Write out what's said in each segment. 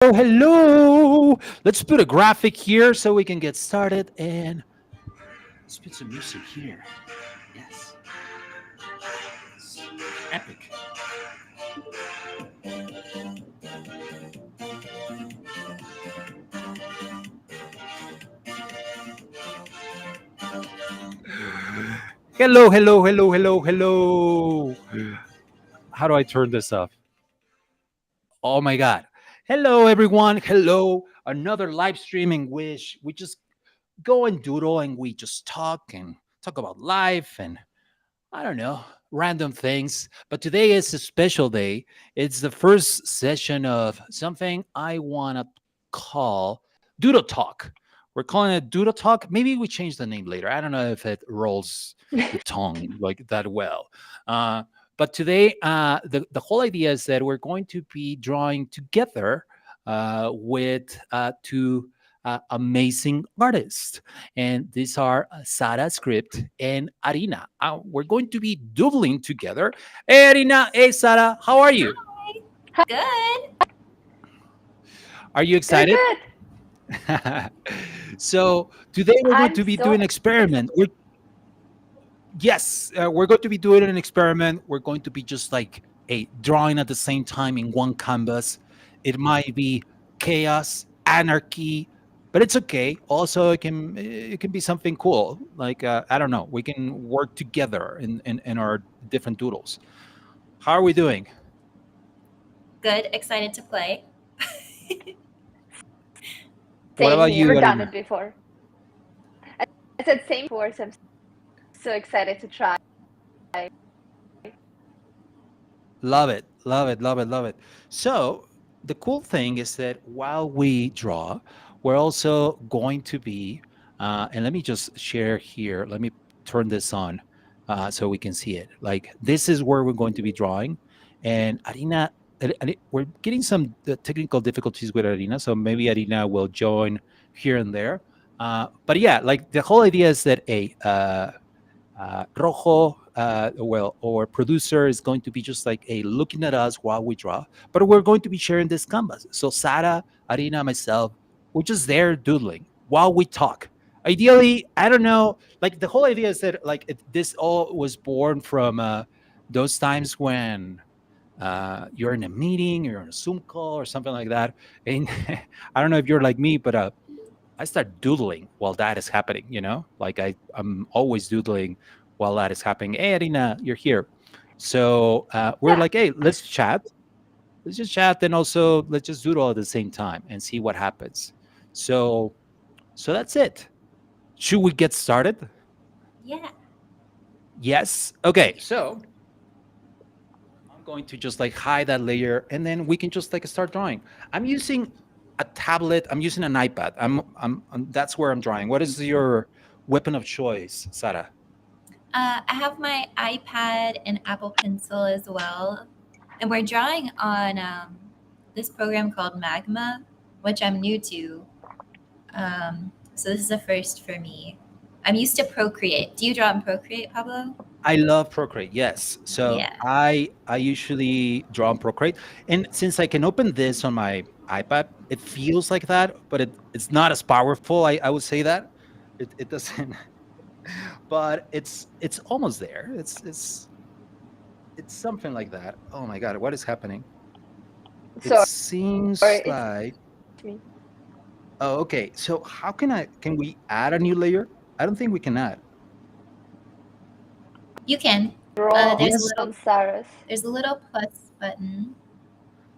Hello. Let's put a graphic here so we can get started and let's put some music here. Yes. Epic. Hello. How do I turn this off? Oh my God. Hello, everyone. Hello. Another live streaming wish. We just go and doodle and we just talk about life and I don't know, random things. But today is a special day. It's the first session of something I want to call Doodle Talk. We're calling it Doodle Talk. Maybe we change the name later. I don't know if it rolls the tongue like that well. Uh, but today, the whole idea is that we're going to be drawing together with two amazing artists. And these are Sarah Script and Arina. We're going to be doodling together. Hey, Arina. Hey, Sarah. How are you? Good. Are you Good, excited? good. So today we're going I'm to be doing an so experiment. Yes, we're going to be doing an experiment. We're going to be just like a drawing at the same time in one canvas. It might be chaos, anarchy, but it's okay. Also, it can be something cool. Like I don't know, we can work together in our different doodles. How are we doing? Good. Excited to play. What same about here. you, Never done Arina? it before. I said same before, so I'm so excited to try. Love it. So the cool thing is that while we draw, we're also going to be, and let me just share here. Let me turn this on so we can see it. Like this is where we're going to be drawing, and Arina, we're getting some technical difficulties with Arina, so maybe Arina will join here and there. But yeah, like the whole idea is that Rojo, well, our producer is going to be just like a looking at us while we draw, but we're going to be sharing this canvas. So Sara, Arina, myself, we're just there doodling while we talk. Ideally, I don't know, like the whole idea is that like this all was born from those times when you're in a meeting, you're on a Zoom call or something like that. And I don't know if you're like me, but I start doodling while that is happening, like I'm always doodling while that is happening. Hey, Arina, you're here. So we're Yeah. like, hey, let's chat. Let's just chat. And also let's just doodle at the same time and see what happens. So, so that's it. Should we get started? Yeah. Yes. Okay. So I'm going to just like hide that layer and then we can just like start drawing. I'm using a tablet. I'm using an iPad. That's where I'm drawing. What is your weapon of choice, Sarah? I have my iPad and Apple Pencil as well, and we're drawing on this program called Magma, which I'm new to. So this is a first for me. I'm used to Procreate. Do you draw in Procreate, Pablo? I love Procreate. Yes. So Yeah. I usually draw on Procreate, and since I can open this on my iPad, it feels like that, but it's not as powerful. I would say that it doesn't, but it's almost there. It's something like that. Oh my God, what is happening? It Sorry, seems it's like me. oh, okay. So how can we add a new layer? I don't think we can add. You can. Draw There's a Yes, little on Sarah's. there's a little plus button.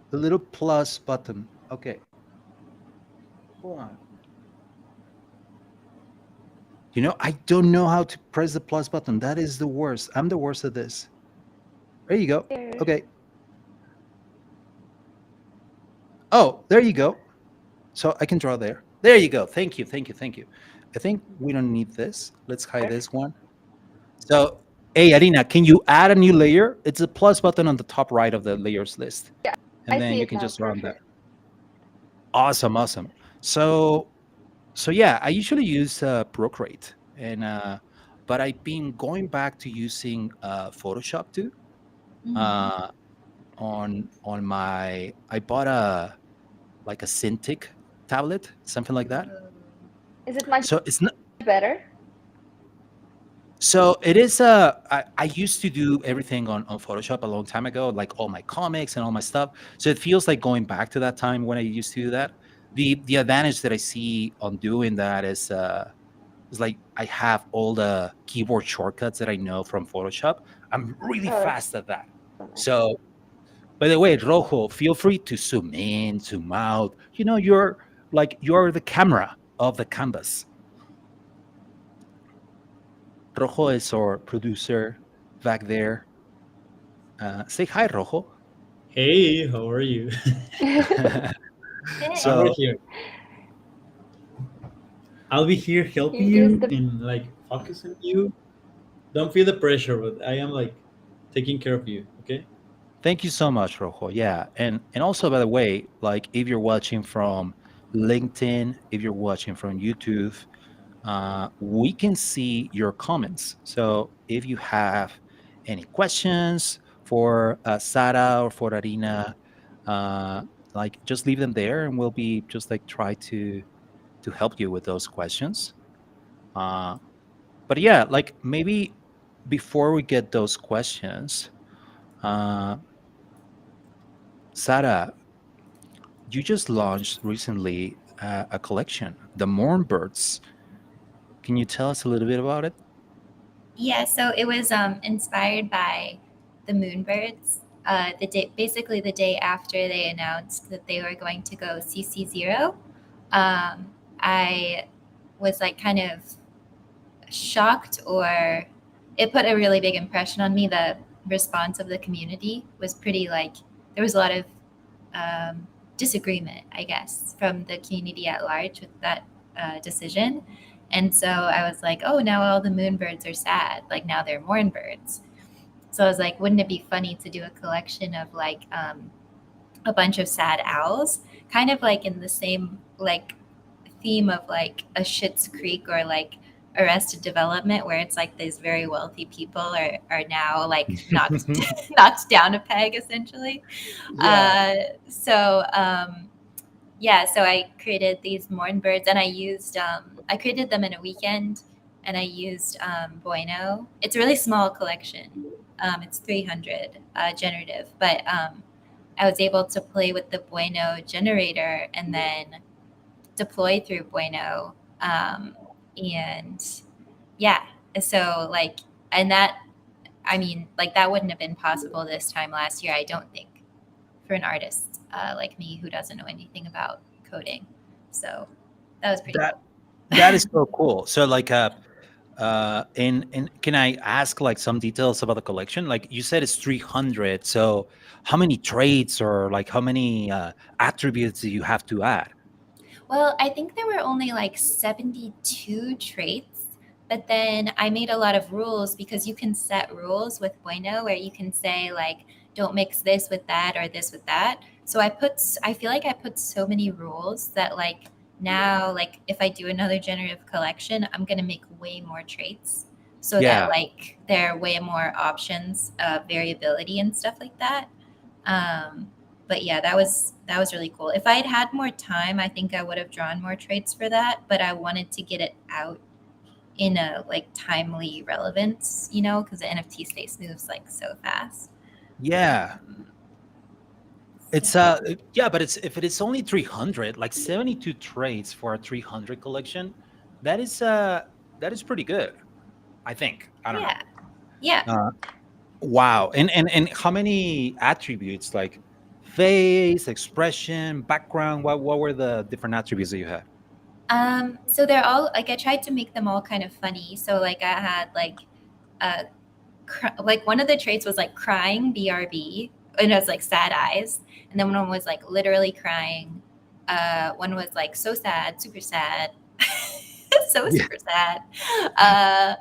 the little plus button. Okay, hold on. I don't know how to press the plus button. That is the worst. I'm the worst at this. There you go. Here. Okay. Oh, there you go. So I can draw there. There you go. Thank you. I think we don't need this. Let's hide this one. So, hey, Arina, can you add a new layer? It's a plus button on the top right of the layers list. Yeah, And I then see you it can now. just draw on that. Perfect. Awesome. So yeah, I usually use Procreate, and but I've been going back to using Photoshop too. Mm-hmm. Uh, on my, I bought a like a Cintiq tablet, something like that. Ooh. Is it much So it's not. better? So it is. I used to do everything on Photoshop a long time ago, like all my comics and all my stuff. So it feels like going back to that time when I used to do that. The advantage that I see on doing that is like I have all the keyboard shortcuts that I know from Photoshop. I'm really Oh, that's fast at that. so nice. So, by the way, Rojo, feel free to zoom in, zoom out. You're the camera of the canvas. Rojo is our producer back there. Say hi, Rojo. Hey, how are you? I'm Hey. right So here. I'll be here helping You're just you the and like focusing you. Don't feel the pressure, but I am like taking care of you. Okay. thank you so much, Rojo. Yeah, and also by the way, like if you're watching from LinkedIn, if you're watching from YouTube, we can see your comments. So if you have any questions for Sara or for Arina, uh, like just leave them there, and we'll be just like try to help you with those questions. Uh, but yeah, like maybe before we get those questions, uh, Sara, you just launched recently a collection, the Morn Birds. Can you tell us a little bit about it? Yeah, so it was inspired by the Moon Birds. The day, basically the day after they announced that they were going to go CC0, I was like kind of shocked, or it put a really big impression on me. The response of the community was pretty like there was a lot of disagreement, I guess, from the community at large with that decision. And so I was like, oh, now all the moonbirds are sad. Like now they're morn birds. So I was like, wouldn't it be funny to do a collection of like a bunch of sad owls, kind of like in the same like theme of like a Schitt's Creek or like Arrested Development, where it's like these very wealthy people are now like knocked knocked down a peg essentially. Yeah. Uh, so yeah, so I created these morn birds, and I created them in a weekend, and I used Bueno. It's a really small collection. It's 300 generative, but I was able to play with the Bueno generator and then deploy through Bueno. And yeah, so like, and that, I mean, like that wouldn't have been possible this time last year, I don't think, for an artist like me who doesn't know anything about coding. So that was pretty That cool. that is so cool. So like and can I ask like some details about the collection? Like you said it's 300. So how many traits or like how many attributes do you have to add? Well, I think there were only like 72 traits, but then I made a lot of rules because you can set rules with Bueno where you can say, like, don't mix this with that or this with that. So I feel like I put so many rules that, like, now, like, if I do another generative collection, I'm going to make way more traits so that, Yeah. like, there are way more options of variability and stuff like that. Um, but yeah, that was really cool. If I had had more time, I think I would have drawn more traits for that. But I wanted to get it out in a like timely relevance, because the NFT space moves like so fast. Yeah. So, It's yeah, but it's if it is only 300, like 72 traits for a 300 collection, that is pretty good, I think. I don't know. yeah, yeah. Uh, wow. And how many attributes like face, expression, background, what were the different attributes that you had? So they're all like I tried to make them all kind of funny. So like I had like uh like one of the traits was like crying, BRB, and it was like sad eyes, and then one was like literally crying. One was like so sad, super sad, so Yeah. super sad. Uh,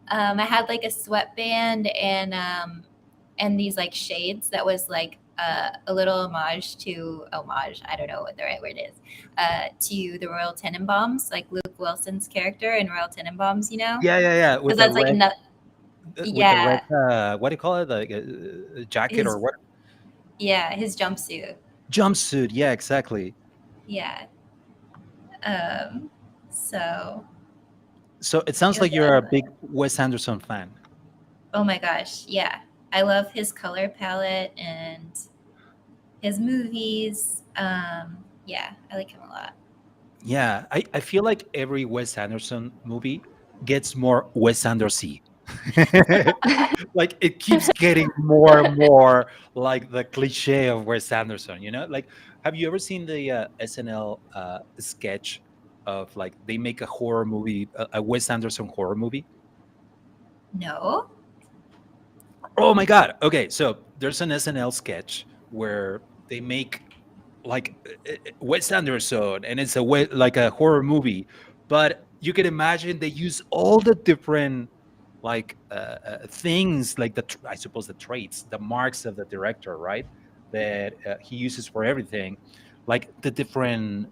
I had like a sweatband and these like shades that was like a little homage. I don't know what the right word is. To the Royal Tenenbaums, like Luke Wilson's character in Royal Tenenbaums, Yeah, yeah, yeah. because that's like another. With the red Yeah, what do you call it? Like jacket or his what? yeah his jumpsuit. Jumpsuit. Yeah, exactly. Yeah. Um, so So it sounds it was like you're a excellent. big Wes Anderson fan. Oh my gosh, yeah. I love his color palette and his movies. Yeah, I like him a lot. Yeah, I feel like every Wes Anderson movie gets more Wes Anderson. Like it keeps getting more and more like the cliche of Wes Anderson, you know? Like, have you ever seen the SNL sketch of like they make a horror movie, a Wes Anderson horror movie? No? Oh my God. Okay. So there's an SNL sketch where they make like Wes Anderson, and it's like a horror movie, but you can imagine they use all the different like things, like I suppose the traits, the marks of the director, right? That he uses for everything, like the different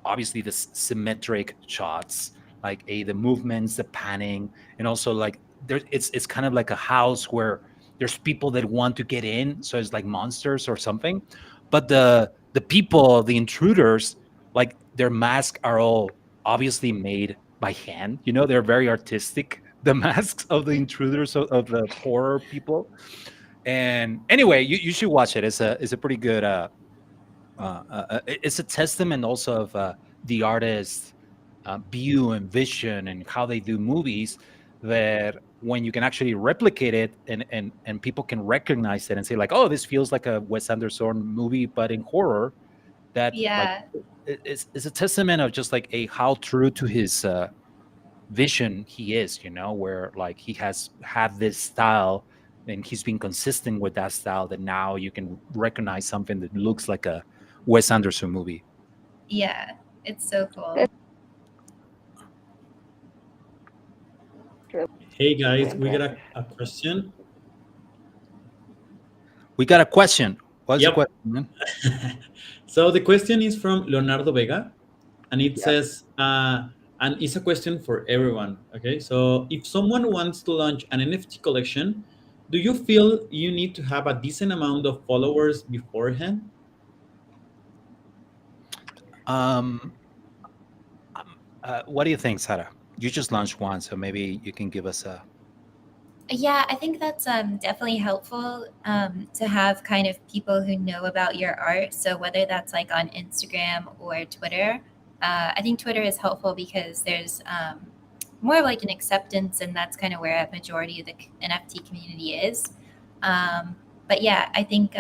obviously the symmetric shots, like the movements, the panning, and also like it's kind of like a house where there's people that want to get in, so it's like monsters or something, but the people, the intruders, like their masks are all obviously made by hand. You know, they're very artistic. The masks of the intruders, of the horror people. And anyway, you should watch it. It's a pretty good. It's a testament also of the artist's view and vision and how they do movies. That when you can actually replicate it, and people can recognize it and say like, oh, this feels like a Wes Anderson movie, but in horror. That like Yeah. it's a testament of just like a how true to his vision he is, you know, where like he has had this style and he's been consistent with that style, that now you can recognize something that looks like a Wes Anderson movie. Yeah. It's so cool. That's really Hey guys, we got impressive. a question. We got a question. What's the Yep. question, man? So the question is from Leonardo Vega, and it Yeah. says, and it's a question for everyone. Okay, so if someone wants to launch an NFT collection, do you feel you need to have a decent amount of followers beforehand? um what do you think, Sarah? You just launched one, so maybe you can give us a. Yeah, I think that's definitely helpful to have kind of people who know about your art. So whether that's like on Instagram or Twitter, I think Twitter is helpful because there's more of like an acceptance, and that's kind of where a majority of the NFT community is. But yeah, I think.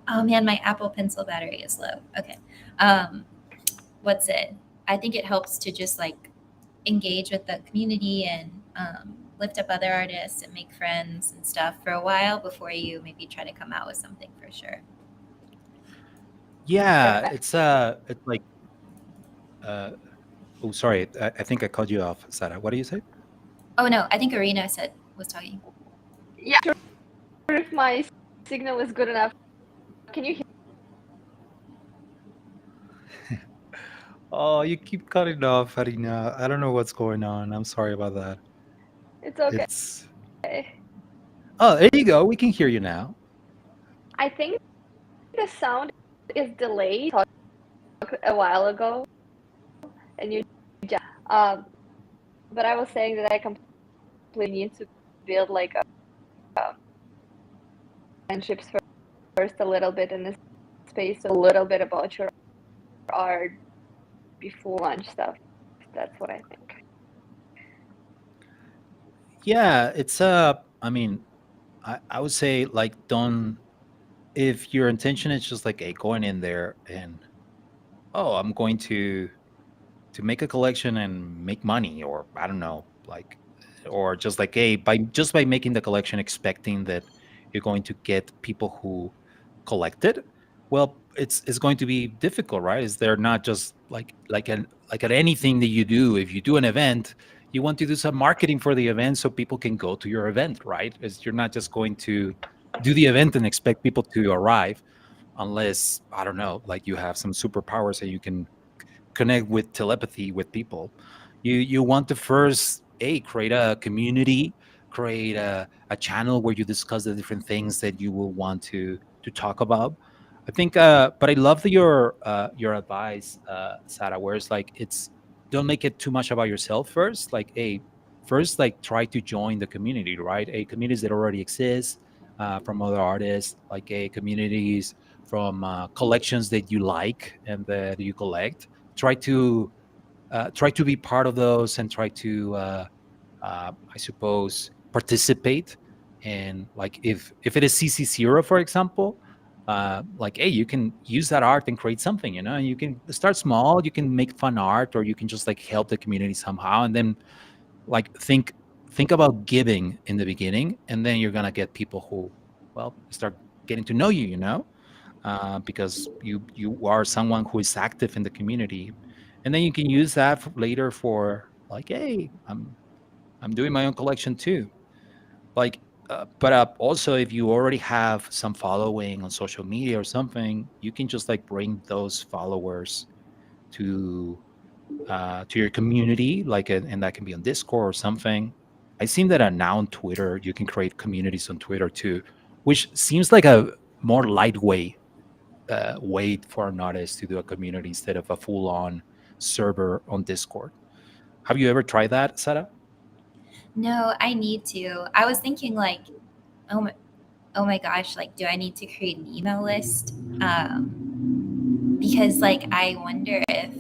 Oh man, my Apple Pencil battery is low. Okay, um, what's it? I think it helps to just like engage with the community and lift up other artists and make friends and stuff for a while before you maybe try to come out with something for sure. Yeah, it's like uh oh, sorry, I think I cut you off, Sarah. What do you say? Oh no, I think Arina said was talking. Yeah, I'm sure if my signal is good enough. Can you hear? Oh, you keep cutting off, Arina. I don't know what's going on. I'm sorry about that. It's okay. It's Oh, there you go. We can hear you now. I think the sound is delayed. Talked a while ago, and you just, but I was saying that I completely need to build like a friendships first a little bit in this space, a little bit about your art before launch stuff. That's what I think. Yeah, it's I mean, I would say like don't, if your intention is just like a going in there and oh, I'm going to make a collection and make money, or I don't know, like, or just like hey, by making the collection expecting that you're going to get people who collect it, well, it's going to be difficult, right? Is there not just like at anything that you do, if you do an event, you want to do some marketing for the event so people can go to your event, right? Is you're not just going to do the event and expect people to arrive, unless I don't know, like you have some superpowers that you can connect with telepathy with people. You want to first create a community, create a channel where you discuss the different things that you will want to talk about. I think, but I love your advice, Sarah, where it's like it's don't make it too much about yourself first. Like, a first, like try to join the community, right? A communities that already exist from other artists, like a communities from collections that you like and that you collect. Try to be part of those and try to I suppose, participate. And like if it is CC0, for example, like, hey, you can use that art and create something, and you can start small. You can make fun art, or you can just like help the community somehow, and then like think about giving in the beginning, and then you're gonna get people who, well, start getting to know you, because you are someone who is active in the community, and then you can use that later for like, hey, I'm doing my own collection too. Like, but also, if you already have some following on social media or something, you can just like bring those followers to to your community, like, and that can be on Discord or something. I've seen that now on Twitter, you can create communities on Twitter too, which seems like a more lightweight way for an artist to do a community instead of a full-on server on Discord. Have you ever tried that, Sarah? No, I need to. I was thinking like, oh my, oh my gosh, like, do I need to create an email list? Because like, I wonder if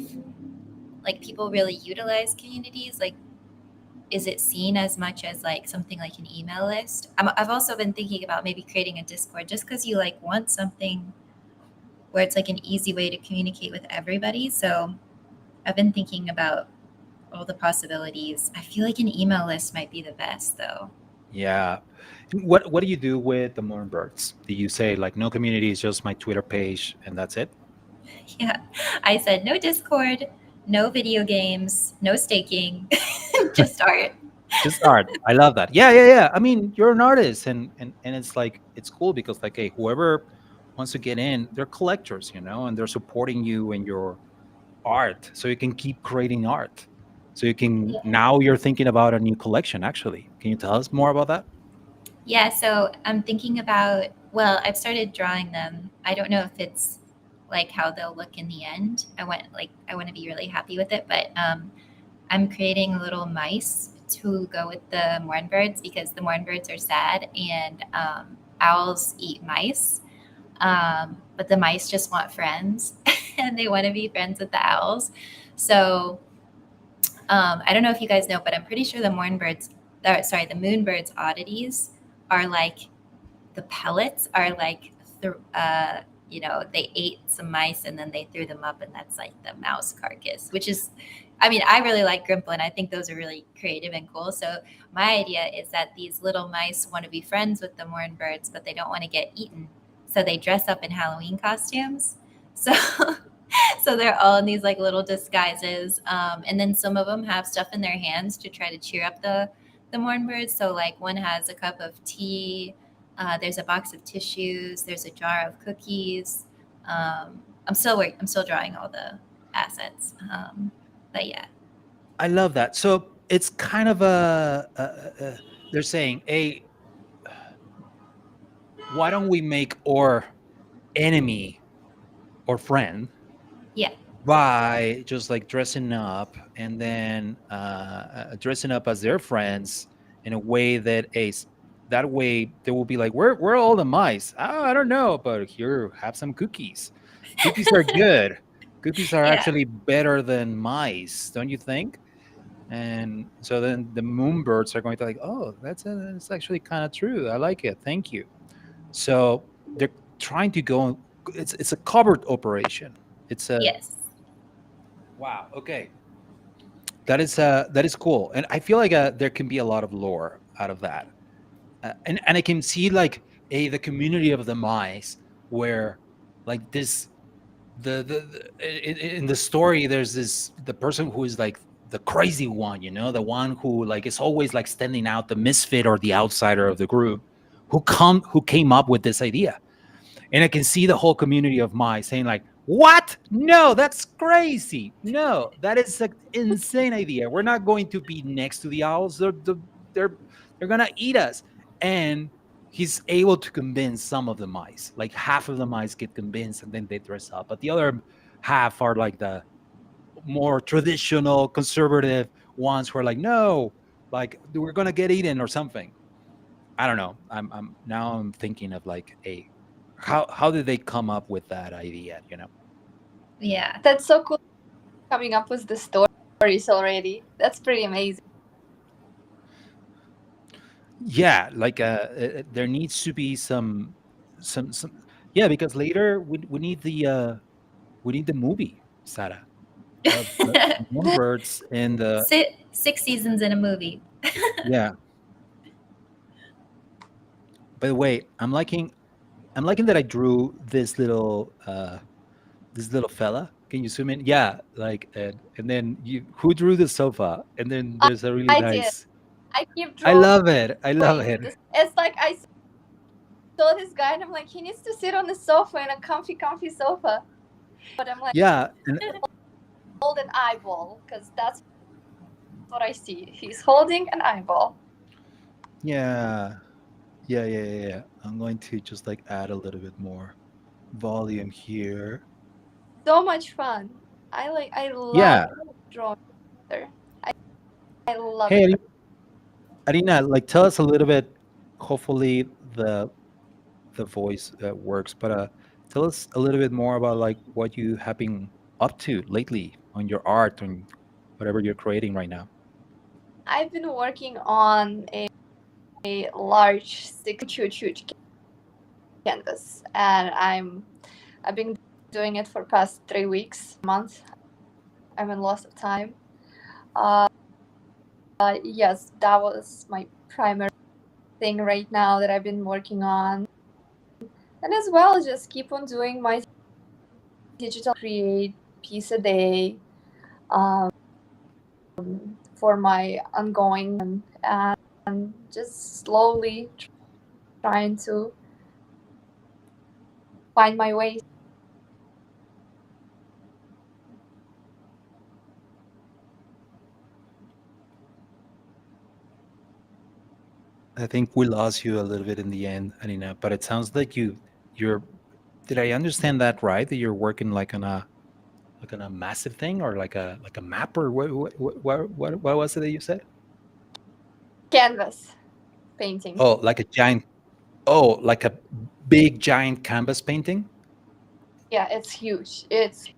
like people really utilize communities. Like, is it seen as much as like something like an email list? I've also been thinking about maybe creating a Discord just because you like want something where it's like an easy way to communicate with everybody. So I've been thinking about all the possibilities. I feel like an email list might be the best though. Yeah. What do you do with the Morn Birds? Do you say like no community is just my Twitter page and that's it? Yeah. I said no Discord, no video games, no staking, just art. Just art. I love that. Yeah, yeah, yeah. I mean, you're an artist, and it's like it's cool because like, hey, whoever wants to get in, they're collectors, and they're supporting you in your art, so you can keep creating art. So you can Yeah. now you're thinking about a new collection. Actually, can you tell us more about that? Yeah, so I'm thinking about, well, I've started drawing them. I don't know if it's like how they'll look in the end. I want to be really happy with it, but I'm creating little mice to go with the Morn Birds because the Morn Birds are sad and owls eat mice. But the mice just want friends and they want to be friends with the owls. So I don't know if you guys know, but I'm pretty sure the the Moon Birds oddities are like the pellets are like they ate some mice and then they threw them up and that's like the mouse carcass, which is, I mean, I really like Grimple and I think those are really creative and cool. So my idea is that these little mice want to be friends with the Morn Birds, but they don't want to get eaten, so they dress up in Halloween costumes. So so they're all in these like little disguises, and then some of them have stuff in their hands to try to cheer up the Morn Birds. So like one has a cup of tea, there's a box of tissues, there's a jar of cookies. I'm still drawing all the assets, but yeah. I love that. So it's kind of they're saying, hey, why don't we make our enemy or friend Yeah. by just like dressing up, and then dressing up as their friends in a way that way they will be like, we're all the mice. Oh, I don't know, but here, have some cookies. Cookies are good. Cookies are Yeah. actually better than mice, don't you think? And so then the moonbirds are going to like, oh, that's actually kind of true. I like it. Thank you. So they're trying to go. It's a covert operation. It's a Yes. Wow. Okay. That is cool, and I feel like there can be a lot of lore out of that, and I can see like the community of the mice where like this in the story there's this the person who is like the crazy one, the one who like is always like standing out, the misfit or the outsider of the group, who came up with this idea. And I can see the whole community of my saying like, "What? No, that's crazy. No, that is an insane idea. We're not going to be next to the owls. They're they're gonna eat us." And he's able to convince some of the mice. Like half of the mice get convinced and then they dress up, but the other half are like the more traditional conservative ones who are like, no, like we're gonna get eaten or something. I don't know. I'm now I'm thinking of like a how did they come up with that idea? You know? Yeah. That's so cool coming up with the stories already. That's pretty amazing. Yeah, like there needs to be some. Yeah, because later we need the movie, Sarah, of the Morn Birds and the Six seasons in a movie. yeah. By the way, I'm liking that I drew this little fella. Can you zoom in? Yeah, like and then you who drew the sofa? And then I, there's a really I did. nice. I keep I drawing love it. I love it. this. It's like I saw this guy and I'm like, he needs to sit on the sofa in a comfy sofa. But I'm like, Yeah, and hold an eyeball because that's what I see. He's holding an eyeball. yeah, yeah. I'm going to just like add a little bit more volume here. So much fun. I love Yeah. drawing. There. I, I love Hey, it. Arina, like tell us a little bit. Hopefully the voice works, but tell us a little bit more about like what you have been up to lately on your art and whatever you're creating right now. I've been working on a large huge canvas, and I've been doing it for past 3 weeks, month. I'm in lots of time. Uh, yes, that was my primary thing right now that I've been working on, and as well just keep on doing my digital create piece a day um, for my ongoing and just slowly trying to find my way. I think we lost you a little bit in the end, Arina, but it sounds like you're did I understand that right? That you're working like on a massive thing or like a map or what was it that you said? Canvas painting. Oh, like a giant oh, like a big giant canvas painting? Yeah, it's huge. It's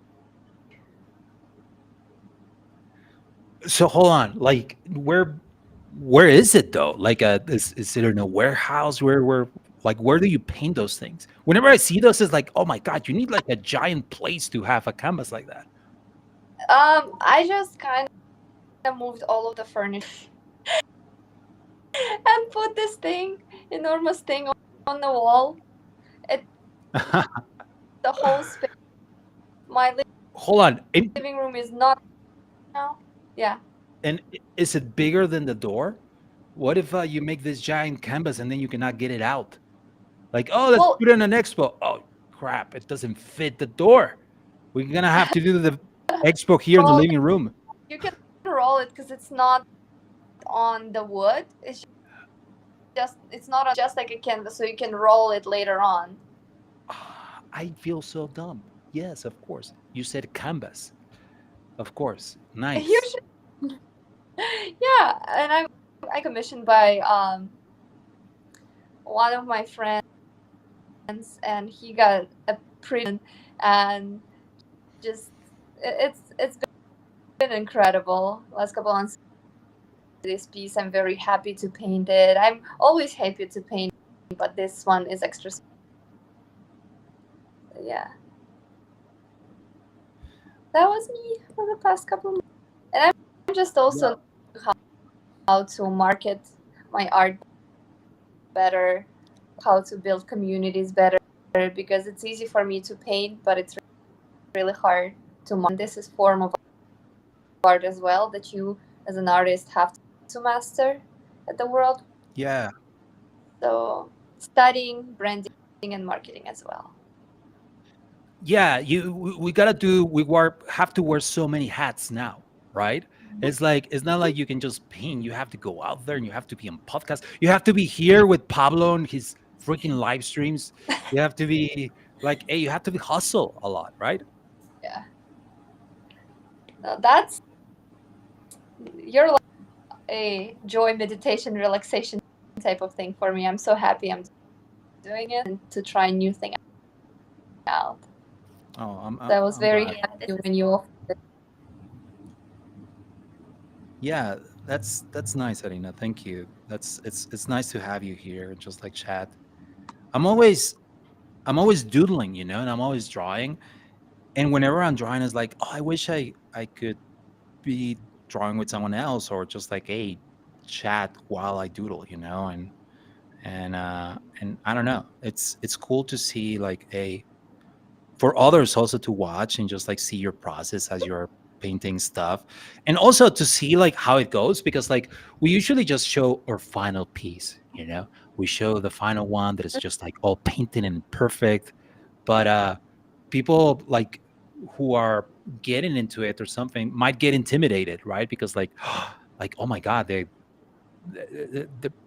So hold on, like where is it though? Like is it in a warehouse? Where like where do you paint those things? Whenever I see those, it's like, oh my god, you need like a giant place to have a canvas like that. I just kind of moved all of the furniture and put this enormous thing on the wall. It the whole space. My Hold on, living room is not now. Yeah. and is it bigger than the door? What if you make this giant canvas and then you cannot get it out? Like, oh, let's Well, put it in an expo. Oh crap, it doesn't fit the door. We're gonna have to do the expo here in the roll, living room. you can roll it because it's not on the wood. It's not on just like a canvas, so you can roll it later on. Ah, I feel so dumb. Yes, of course. You said canvas. Of course. You Nice. should, yeah, and I commissioned by one of my friends, and he got a print, and just it's been incredible. Last couple months, this piece, I'm very happy to paint it. I'm always happy to paint, but this one is extra. Yeah, that was me for the past couple months, and I'm just also how to market my art better, how to build communities better, because it's easy for me to paint, but it's really hard to market. This is form of art as well that you as an artist have to master at the world. Yeah. So studying branding and marketing as well. Yeah, we gotta do have to wear so many hats now, right? It's like it's not like you can just paint. You have to go out there and you have to be on podcast. You have to be here with Pablo and his freaking live streams, you have to be like, hey, you have to be hustle a lot, right? Yeah. No, you're like a joy, meditation, relaxation type of thing for me. I'm so happy I'm doing it and to try new thing out. Oh, So I was I'm very glad. Yeah, this happy is when you cool. offered it. Yeah, that's nice, Arina. Thank you. That's it's nice to have you here and just like chat. I'm always I'm always doodling, and I'm always drawing. And whenever I'm drawing, it's like, oh, I wish I could be drawing with someone else, or just like, hey, chat while I doodle, and I don't know. It's cool to see like a for others also to watch and just like see your process as you're painting stuff, and also to see like how it goes, because like we usually just show our final piece, we show the final one that is just like all painted and perfect. But people like who are getting into it or something might get intimidated, right? Because like like, oh my god, they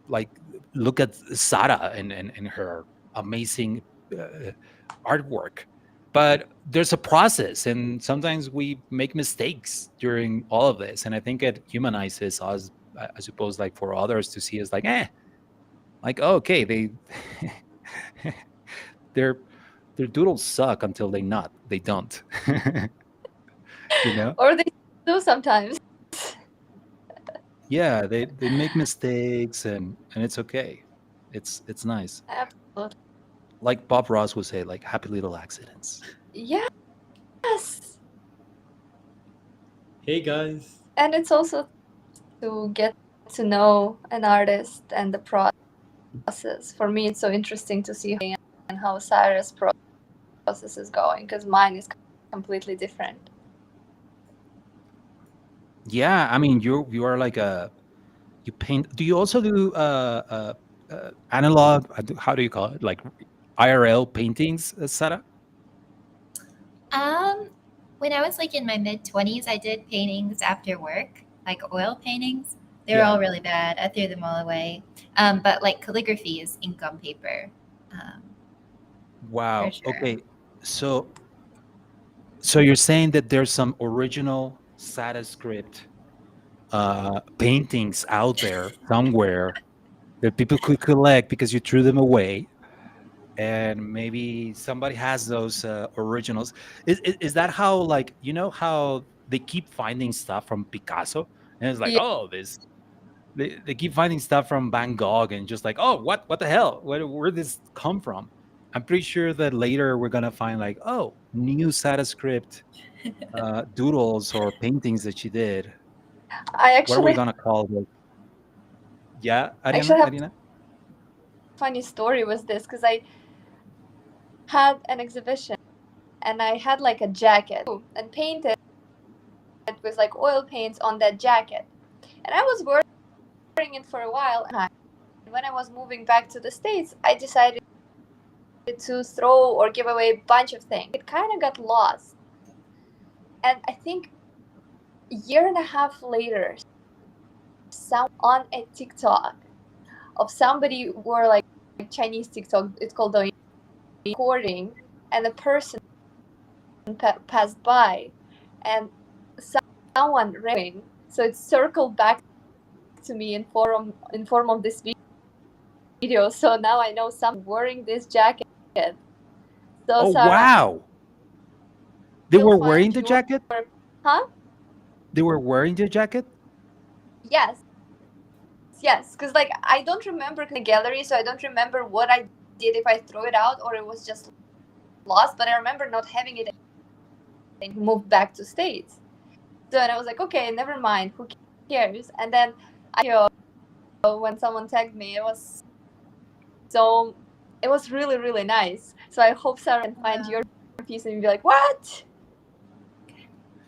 like, look at Sara and her amazing uh, artwork. But there's a process, and sometimes we make mistakes during all of this, and I think it humanizes us. I suppose, like for others to see us like, like, oh, okay, their their doodles suck until they don't. you know Or they do sometimes. yeah, they make mistakes, and it's okay. It's nice. Absolutely. Like Bob Ross would say, like, happy little accidents. Yes. Hey guys. And it's also to get to know an artist and the process. For me, it's so interesting to see and how Sarah's process is going, because mine is completely different. Yeah, I mean, you are like a you paint. Do you also do analog? How do you call it? Like IRL paintings, Sarah? Um, when I was like in my mid 20s, I did paintings after work, like oil paintings. They were Yeah. all really bad. I threw them all away. But like calligraphy is ink on paper, um, for Wow. sure. Okay. So you're saying that there's some original Sada script paintings out there somewhere that people could collect because you threw them away, and maybe somebody has those originals. Is that how, like, how they keep finding stuff from Picasso, and it's like, Yeah, oh, this they keep finding stuff from Van Gogh, and just like, oh, what the hell, where did this come from? I'm pretty sure that later we're gonna find like, oh, new Sada script doodles or paintings that she did. I What are we actually gonna call this? Yeah, actually have a Arina. funny story with this, because I had an exhibition and I had like a jacket and painted with like oil paints on that jacket. And I was wearing it for a while. And when I was moving back to the States, I decided to throw or give away a bunch of things. It kind of got lost. And I think a year and a half later, some on a TikTok of somebody who were like Chinese TikTok, it's called the recording, and the person passed by, and someone rang. So it circled back to me in form of this video. So now I know someone wearing this jacket. So Oh, Sarah, wow, they you'll were wearing find the your, jacket. huh? They were wearing the jacket. Yes, yes. Because like I don't remember the gallery, so I don't remember what I did, if I threw it out or it was just lost. But I remember not having it and moved back to States. So and I was like, okay, never mind, who cares? And then when someone tagged me, it was really really nice. So I hope Sarah can find your piece and be like, what?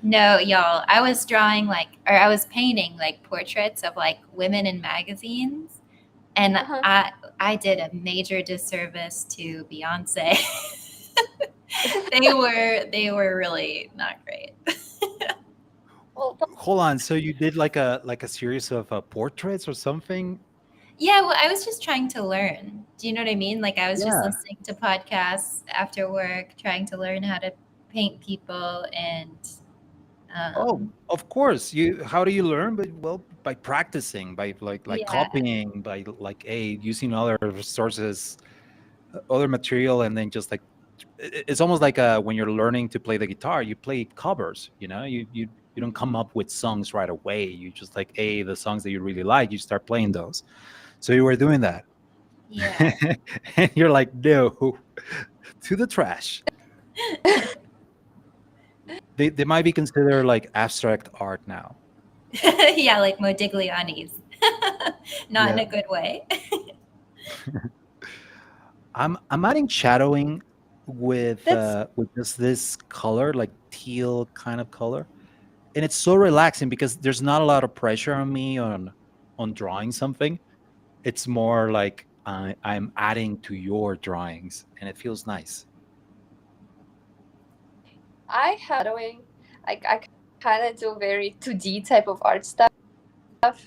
No, y'all. I was drawing I was painting like portraits of like women in magazines, and Uh-huh. I did a major disservice to Beyonce. they were really not great. Well, Hold on. So you did like a series of portraits or something? Yeah, well, I was just trying to learn. Do you know what I mean? Like I was just Yeah. listening to podcasts after work, trying to learn how to paint people and Oh, um of course. You How do you learn? But well, by practicing, by like yeah. copying, by like using other sources, other material, and then just like it's almost like when you're learning to play the guitar, you play covers. You don't come up with songs right away. You just like the songs that you really like, you start playing those. So you were doing that, Yeah. and you're like, no, to the trash. They might be considered like abstract art now. Yeah, like Modigliani's. Not in Yeah. a good way. I'm adding shadowing That's with just this color, like teal kind of color. And it's so relaxing because there's not a lot of pressure on me on drawing something. It's more like I'm adding to your drawings and it feels nice. I have shadowing. I kind of do very 2D type of art stuff, and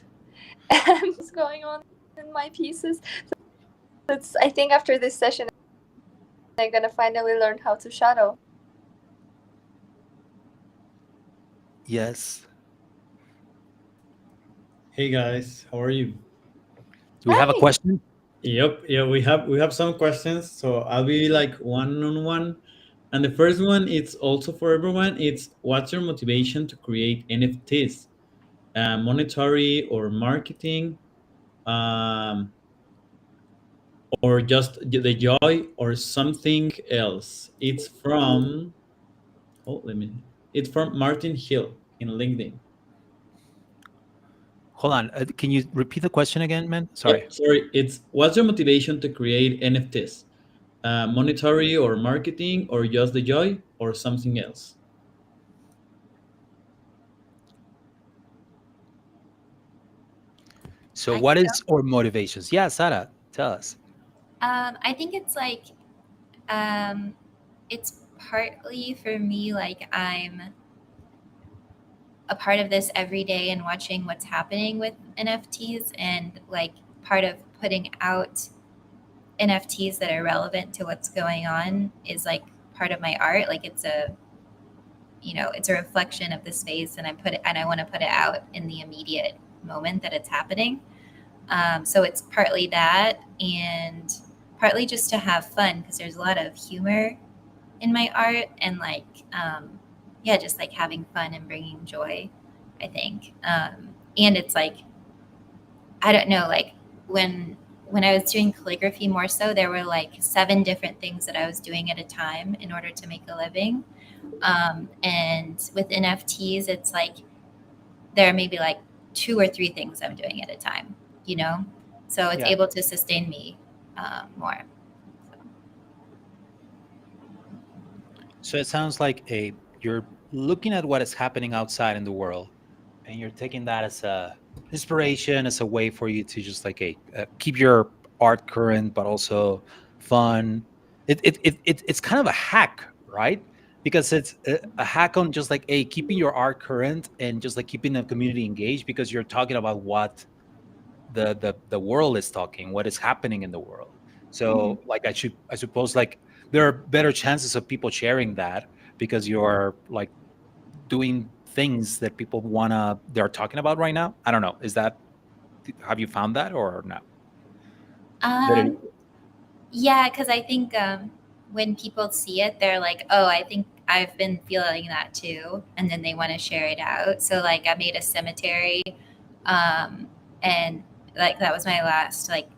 what's going on in my pieces. It's I think after this session, I'm gonna finally learn how to shadow. Yes. Hey guys, how are you? Do we have a Hi. question? Yep, yeah, we have some questions, so I'll be like one on one. And the first one, it's also for everyone. It's what's your motivation to create NFTs? Monetary or marketing, um, or just the joy or something else? It's from it's from Martin Hill in LinkedIn. Hold on. Can you repeat the question again, man? Sorry. Yep, sorry. It's what's your motivation to create NFTs? Monetary or marketing, or just the joy, or something else? So I what can go. is our motivations? Yeah, Sarah, tell us. I think it's like um it's partly for me like I'm a part of this every day and watching what's happening with NFTs and like part of putting out NFTs that are relevant to what's going on is like part of my art. Like it's a it's a reflection of the space and I want to put it out in the immediate moment that it's happening. So it's partly that and partly just to have fun because there's a lot of humor in my art and like yeah, just like having fun and bringing joy, I think. And it's like I don't know, like when I was doing calligraphy more so, there were like 7 different things that I was doing at a time in order to make a living. And with NFTs, it's like there are maybe like 2 or 3 things I'm doing at a time, you know? So it's Yeah. able to sustain me more. So, So it sounds like you're looking at what is happening outside in the world, and you're taking that as a inspiration, as a way for you to just like keep your art current, but also fun. It's kind of a hack, right? Because it's a hack on just like keeping your art current and just like keeping the community engaged because you're talking about what the world is talking, what is happening in the world. mhm. So like I suppose like there are better chances of people sharing that because you're like doing things that people wanna they're talking about right now. I don't know. Is that Have you found that or no? That it, um, yeah, because I think when people see it, they're like, oh, I think I've been feeling that too. And then they want to share it out. So, like, I made a cemetery. Um, and, like, that was my last, like,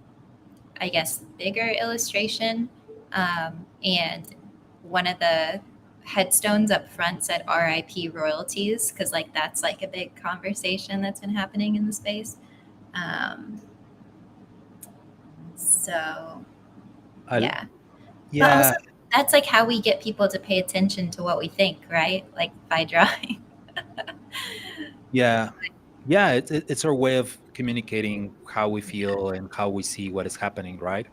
I guess, bigger illustration. And one of the headstones up front said RIP Royalties because, like, that's like a big conversation that's been happening in the space. Um, so, I, yeah. But yeah, also, that's like how we get people to pay attention to what we think, right? Like by drawing. yeah, yeah. It's our way of communicating how we feel and how we see what is happening, right?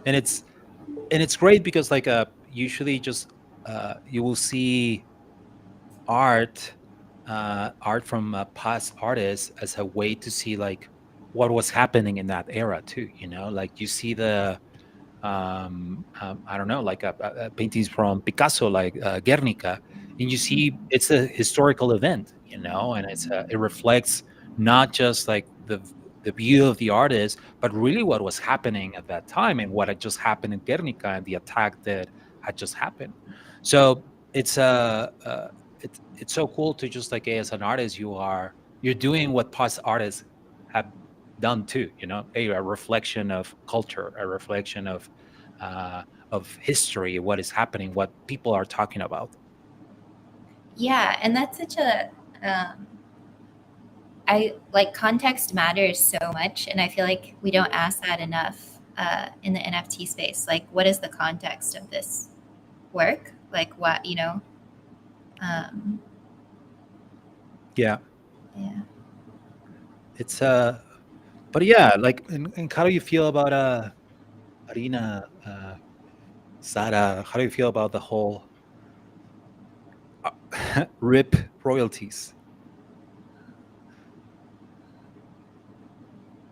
And it's great because like usually just you will see art art from past artists as a way to see like what was happening in that era too. Like you see the I don't know, like paintings from Picasso, like Guernica, and you see it's a historical event, and it reflects not just like the view of the artist, but really what was happening at that time and what had just happened in Guernica and the attack that had just happened. So it's so cool to just like, as an artist, you're doing what past artists have done too, a reflection of culture, a reflection uh, of history, what is happening, what people are talking about. Yeah, and that's such a I like context matters so much, and I feel like we don't ask that enough in the NFT space. Like, what is the context of this work? Like, what Um, Yeah, yeah. it's but yeah, like, and how do you feel about Arina, Sara? How do you feel about the whole rip royalties?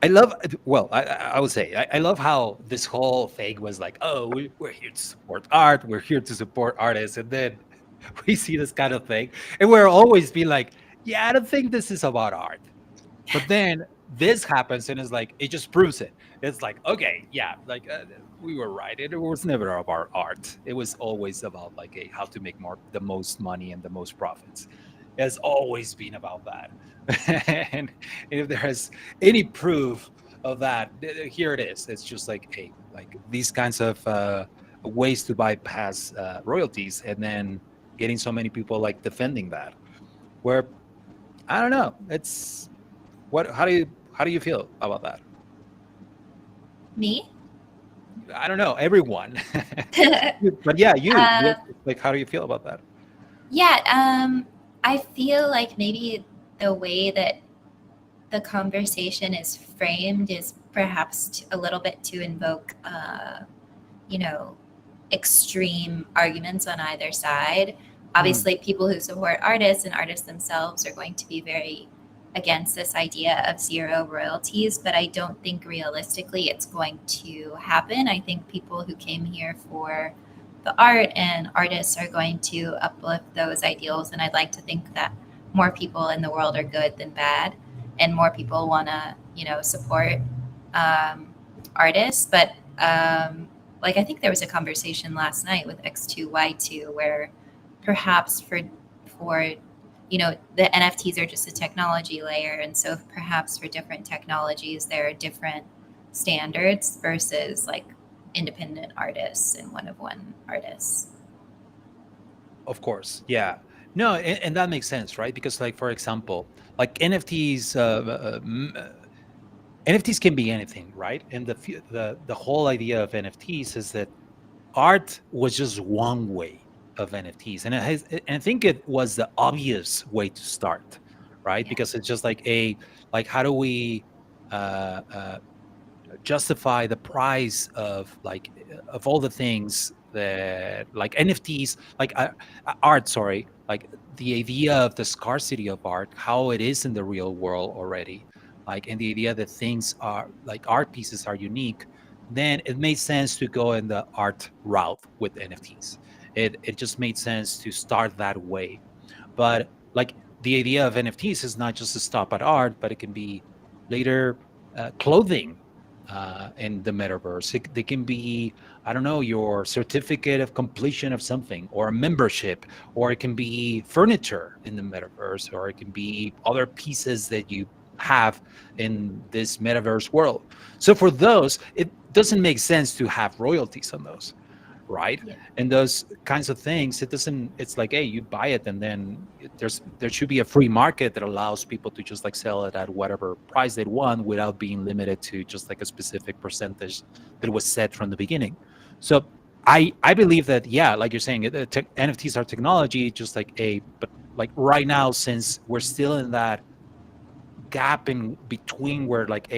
I love, well, I would say, I love how this whole thing was like, oh, we're here to support art, we're here to support artists, and then we see this kind of thing, and we're always being like, yeah, I don't think this is about art. But then this happens, and it's like it just proves it. It's like, okay, yeah, like we were right. It was never about art. It was always about like how to make the most money and the most profits. It has always been about that. And if there is any proof of that, here it is. It's just like, hey, like these kinds of ways to bypass royalties, and then getting so many people like defending that. Where I don't know, it's what? How do you feel about that? Me? I don't know, everyone. But yeah, you. uh, Like, how do you feel about that? yeah. I feel like maybe the way that the conversation is framed is perhaps a little bit to invoke, you know, extreme arguments on either side. Mm, Obviously, people who support artists and artists themselves are going to be very against this idea of zero royalties, but I don't think realistically it's going to happen. I think people who came here for the art and artists are going to uplift those ideals, and I'd like to think that more people in the world are good than bad, and more people want to, support um, artists. But like, I think there was a conversation last night with X2Y2 where perhaps for the NFTs are just a technology layer, and so perhaps for different technologies there are different standards versus like independent artists and one of one artists. of course, yeah. No, and that makes sense, right? Because, like, for example, like NFTs, NFTs can be anything, right? And the whole idea of NFTs is that art was just one way of NFTs, and and I think it was the obvious way to start, right? Yeah. Because it's just like, how do we uh, uh, justify the price of of all the things that like NFTs, like art, sorry, like the idea of the scarcity of art, how it is in the real world already, like, and the idea that things are like art pieces are unique, then it made sense to go in the art route with NFTs. It just made sense to start that way. But like the idea of NFTs is not just to stop at art, but it can be later clothing in the metaverse. They can be, I don't know, your certificate of completion of something, or a membership, or it can be furniture in the metaverse, or it can be other pieces that you have in this metaverse world. So for those, it doesn't make sense to have royalties on those, right? Yeah. And those kinds of things, it's like, hey, you buy it, and then there should be a free market that allows people to just like sell it at whatever price they want without being limited to just like a specific percentage that was set from the beginning. So I believe that, yeah, like you're saying, NFTs are technology, just like but like right now, since we're still in that gap in between where like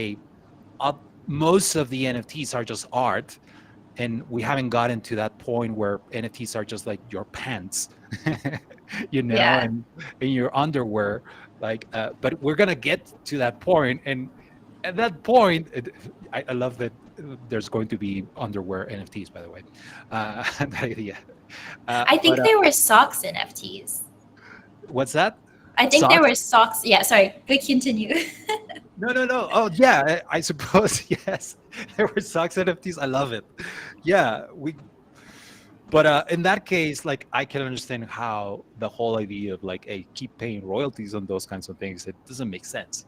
most of the NFTs are just art, and we haven't gotten to that point where NFTs are just like your pants, Yeah. and in your underwear. Like, but we're gonna get to that point, and at that point, I love that there's going to be underwear NFTs, by the way. That idea. I But think there were socks NFTs. what's that? I think there Socks? were socks. Yeah, sorry. Good, continue. No, no, no. Oh, yeah. I suppose yes. There were socks NFTs. I love it. Yeah, we. But in that case, like I can understand how the whole idea of like, a keep paying royalties on those kinds of things, it doesn't make sense.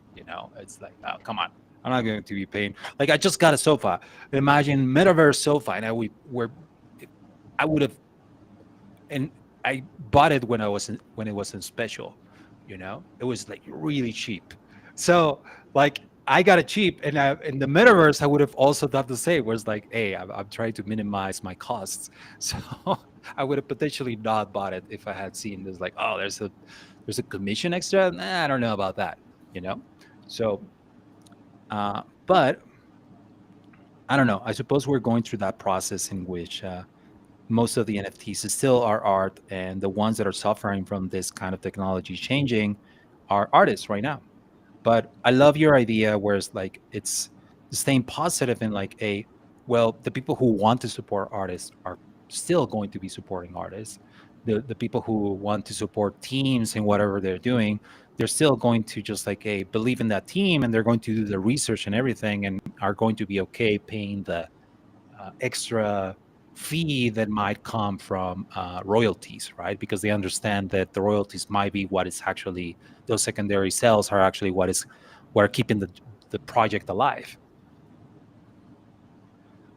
It's like, oh, come on, I'm not going to be paying. Like, I just got a sofa. Imagine metaverse sofa, and I would have, and I bought it when it was in special. It was like really cheap. So like I got it cheap, and in the metaverse I would have also done the same. Where it's like, hey, I'm trying to minimize my costs, so I would have potentially not bought it if I had seen this. Like, oh, there's a commission extra. Nah, I don't know about that. You know, so but I don't know. I suppose we're going through that process in which most of the NFTs is still are art, and the ones that are suffering from this kind of technology changing are artists right now. But I love your idea, where it's like it's staying positive in like, the people who want to support artists are still going to be supporting artists. The people who want to support teams and whatever they're doing, they're still going to just like, believe in that team, and they're going to do the research and everything, and are going to be okay paying the extra fee that might come from royalties, right? Because they understand that the royalties might be what is actually, those secondary sales are actually what are keeping the project alive.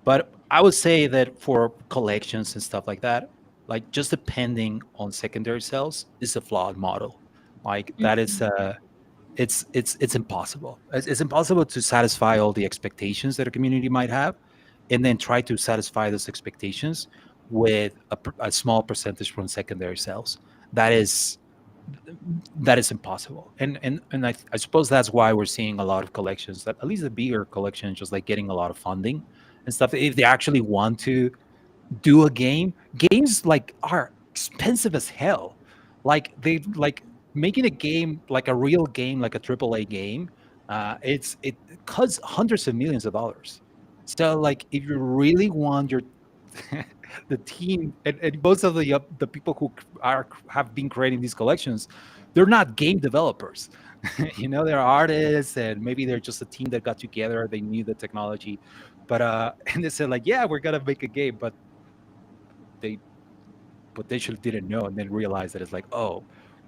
But I would say that for collections and stuff like that, like just depending on secondary sales is a flawed model. Like that is it's impossible. It's impossible to satisfy all the expectations that a community might have, and then try to satisfy those expectations with a small percentage from secondary sales. That is that is impossible. And I suppose that's why we're seeing a lot of collections, that at least the bigger collections, just like getting a lot of funding and stuff. If they actually want to do a game, games like are expensive as hell. Like they like making a game, like a real game, like a AAA game. It costs hundreds of millions of dollars. So like if you really want your the team, and most of the people who have been creating these collections, they're not game developers. They're artists, and maybe they're just a team that got together. They knew the technology, but and they said like, yeah, we're gonna make a game, but they potentially didn't know, and then realized that it's like, oh,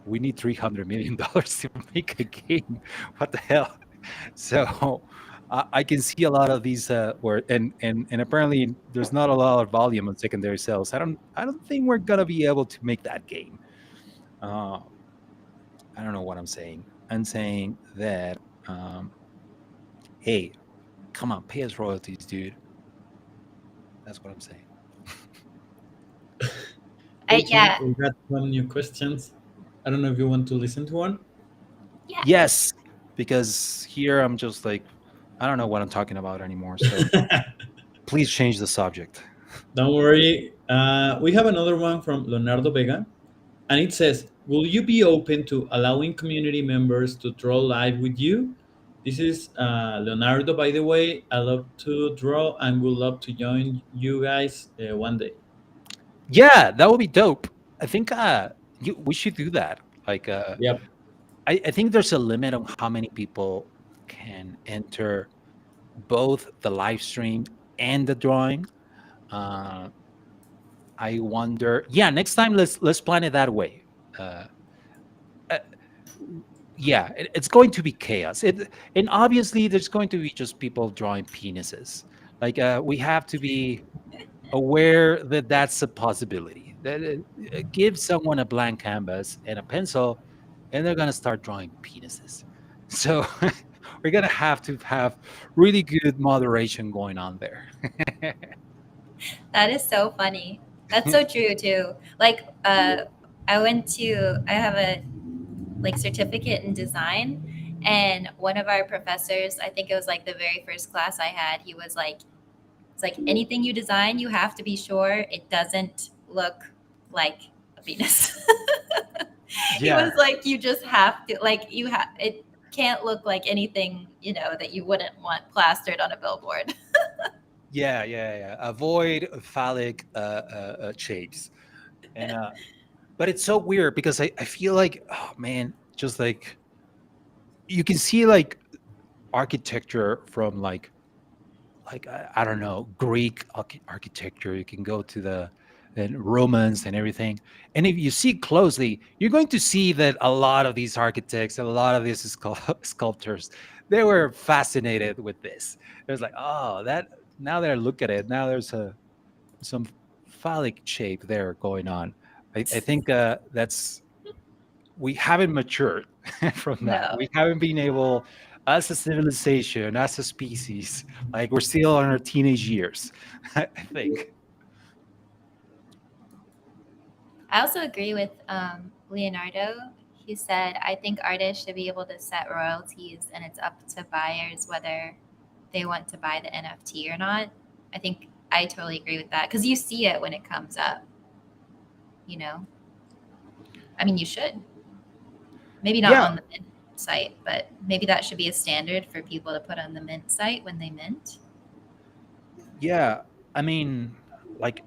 we need $300 million to make a game. What the hell? So I can see a lot of these where and apparently there's not a lot of volume on secondary sales. I don't think we're gonna be able to make that game. uh, I don't know what I'm saying. I'm saying that, hey, come on, pay us royalties, dude. That's what I'm saying. Okay, Yeah, we got some new questions. I don't know if you want to listen to one. yeah. Yes, because here I'm just like, I don't know what I'm talking about anymore. So please change the subject. Don't worry. We have another one from Leonardo Vega, and it says, "Will you be open to allowing community members to draw live with you?" This is Leonardo, by the way. I love to draw and would love to join you guys one day. Yeah, that would be dope. I think we should do that. Like, Yep. I think there's a limit on how many people can enter both the live stream and the drawing. Uh, I wonder. Yeah, next time let's plan it that way. Uh, uh, yeah, it's going to be chaos. And obviously there's going to be just people drawing penises. Like, we have to be aware that that's a possibility. That give someone a blank canvas and a pencil, and they're gonna start drawing penises. So we're gonna have to have really good moderation going on there. That is so funny. That's so true too. Like, I have a like certificate in design, and one of our professors, I think it was like the very first class I had, he was like, it's like anything you design, you have to be sure it doesn't look like a penis. He Yeah, was like, you just have to like you have it. can't look like anything, that you wouldn't want plastered on a billboard. Yeah. Avoid phallic shapes. And but it's so weird because I feel like, oh man, just like you can see like architecture from like I don't know, Greek architecture. You can go to the and Romans and everything, and if you see closely, you're going to see that a lot of these architects, a lot of these sculptors, they were fascinated with this. It was like, oh, that now that I look at it, now there's some phallic shape there going on. I think that's we haven't matured from that. No. We haven't been able, as a civilization, as a species, like we're still in our teenage years. I think. I also agree with Leonardo. He said, I think artists should be able to set royalties and it's up to buyers whether they want to buy the NFT or not. I think I totally agree with that because you see it when it comes up, you know? I mean, you should. Maybe not Yeah, on the Mint site, but maybe that should be a standard for people to put on the Mint site when they mint. yeah. I mean, like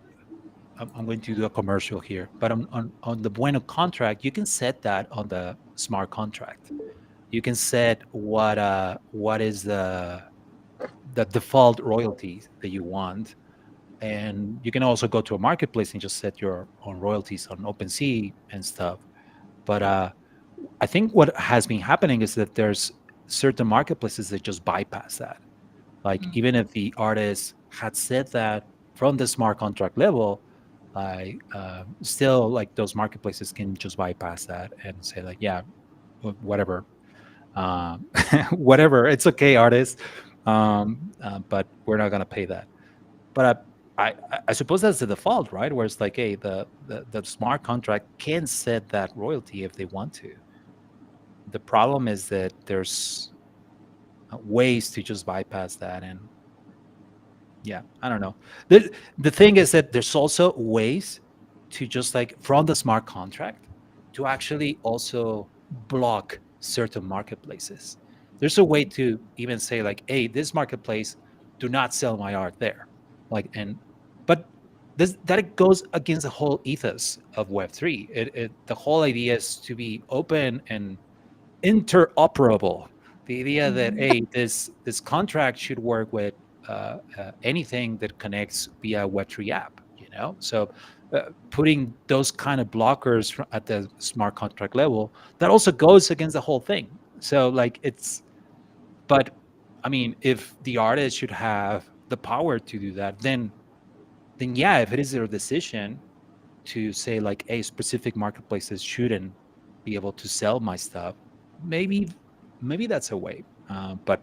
I'm going to do a commercial here, but on the Bueno contract, you can set that on the smart contract. You can set what is the default royalties that you want, and you can also go to a marketplace and just set your own royalties on OpenSea and stuff. But I think what has been happening is that there's certain marketplaces that just bypass that. Like Mm. even if the artist had said that from the smart contract level, like still like those marketplaces can just bypass that and say like, yeah, whatever, um, whatever, it's okay, artist, but we're not gonna pay that. But I suppose that's the default, right? Where it's like, hey, the smart contract can set that royalty if they want to. The problem is that there's ways to just bypass that, and yeah, I don't know. The thing is that there's also ways to just like from the smart contract to actually also block certain marketplaces. There's a way to even say like, hey, this marketplace, do not sell my art there. Like, and but this that it goes against the whole ethos of Web3. The whole idea is to be open and interoperable. The idea that Mhm. hey, this contract should work with anything that connects via Web3 app. So putting those kind of blockers at the smart contract level, that also goes against the whole thing. So like but I mean, if the artist should have the power to do that, then yeah, if it is their decision to say like, hey, specific marketplaces shouldn't be able to sell my stuff, maybe that's a way. But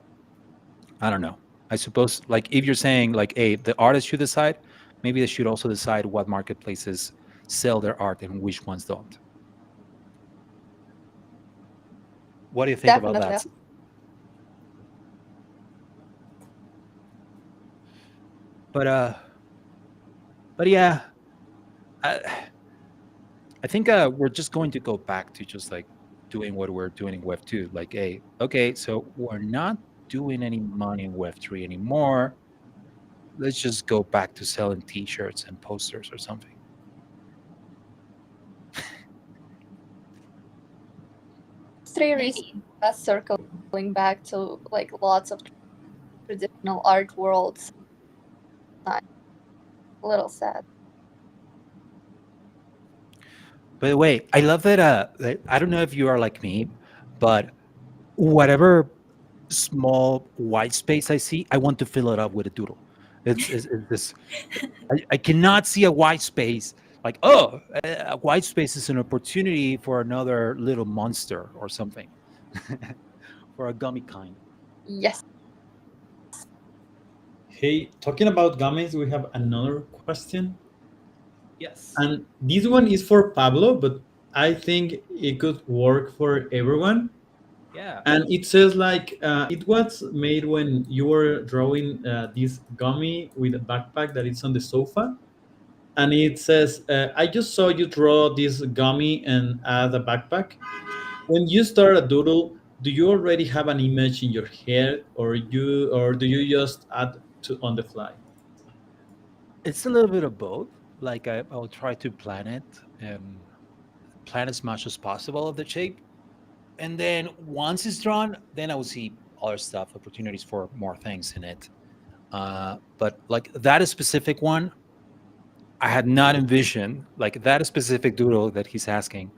I don't know. I suppose like if you're saying like, hey, the artist should decide, maybe they should also decide what marketplaces sell their art and which ones don't. What do you think about Definitely. that? But yeah, I, I think we're just going to go back to just like doing what we're doing in Web 2. Like, hey, okay, so we're not doing any money in Web 3 anymore. Let's just go back to selling T-shirts and posters or something. Three reasons Maybe. us circling back to like lots of traditional art worlds. A little sad. By the way, I love that. I don't know if you are like me, but whatever small white space I see, I want to fill it up with a doodle. It's this. I cannot see a white space like, oh, a white space is an opportunity for another little monster or something, for a gummy kind. Yes. Hey, talking about gummies, we have another question. Yes. And this one is for Pablo, but I think it could work for everyone. Yeah. And it says like it was made when you were drawing this gummy with a backpack that is on the sofa. And it says, I just saw you draw this gummy and add a backpack. When you start a doodle, do you already have an image in your head, or do you just add to on the fly? It's a little bit of both. Like I'll try to plan it and plan as much as possible of the shape, and then once it's drawn, then I will see other stuff, opportunities for more things in it. But like that specific one, I had not envisioned like that specific doodle that he's asking,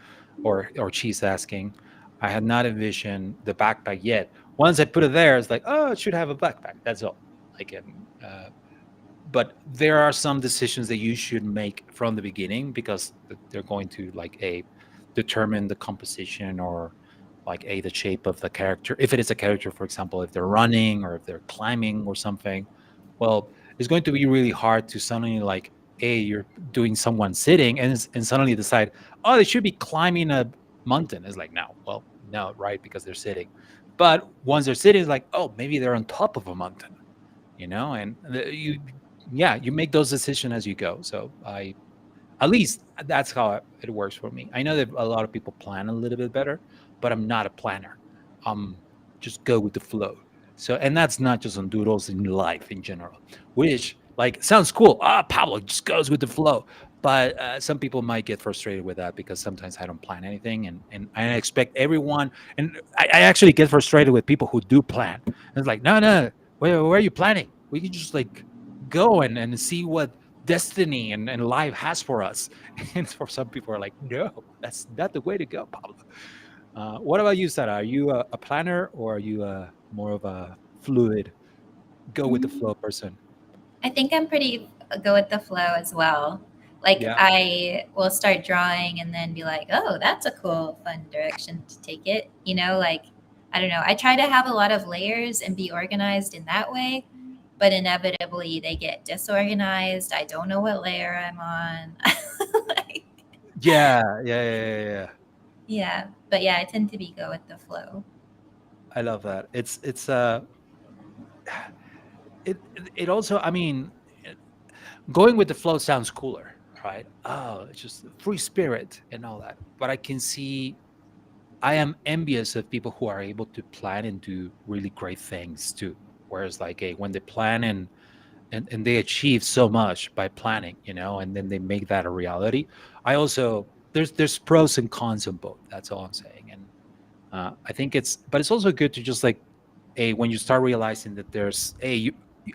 or she's asking. I had not envisioned the backpack yet. Once I put it there, it's like, oh, it should have a backpack. That's all. Like, but there are some decisions that you should make from the beginning because they're going to like a determine the composition or like a the shape of the character. If it is a character, for example, if they're running or if they're climbing or something, well, it's going to be really hard to suddenly like a you're doing someone sitting and suddenly decide, oh, they should be climbing a mountain. It's like, no, well, no, right, because they're sitting. But once they're sitting, it's like, oh, maybe they're on top of a mountain, and you, yeah, you make those decisions as you go. So I, at least that's how it works for me. I know that a lot of people plan a little bit better, but I'm not a planner. Just go with the flow. So, and that's not just on doodles, in life in general, which like sounds cool. Pablo just goes with the flow. But some people might get frustrated with that because sometimes I don't plan anything, and I expect everyone. And I actually get frustrated with people who do plan. And it's like, no, no, where are you planning? We can just like go and see what destiny and life has for us. And for some people are like, no, that's not the way to go, Pablo. What about you, Sarah? Are you a planner, or are you more of a fluid, go with the flow person? I think I'm pretty go with the flow as well. Like Yeah. I will start drawing and then be like, "Oh, that's a cool, fun direction to take it." Like I don't know. I try to have a lot of layers and be organized in that way, but inevitably they get disorganized. I don't know what layer I'm on. Like, Yeah, yeah, yeah, yeah, yeah. yeah, but yeah, I tend to be go with the flow. I love that. It also, I mean, going with the flow sounds cooler, right? Oh, it's just free spirit and all that. But I can see, I am envious of people who are able to plan and do really great things too. Whereas like when they plan and they achieve so much by planning, and then they make that a reality. I also, there's pros and cons on both. That's all I'm saying. And I think but it's also good to just like when you start realizing that there's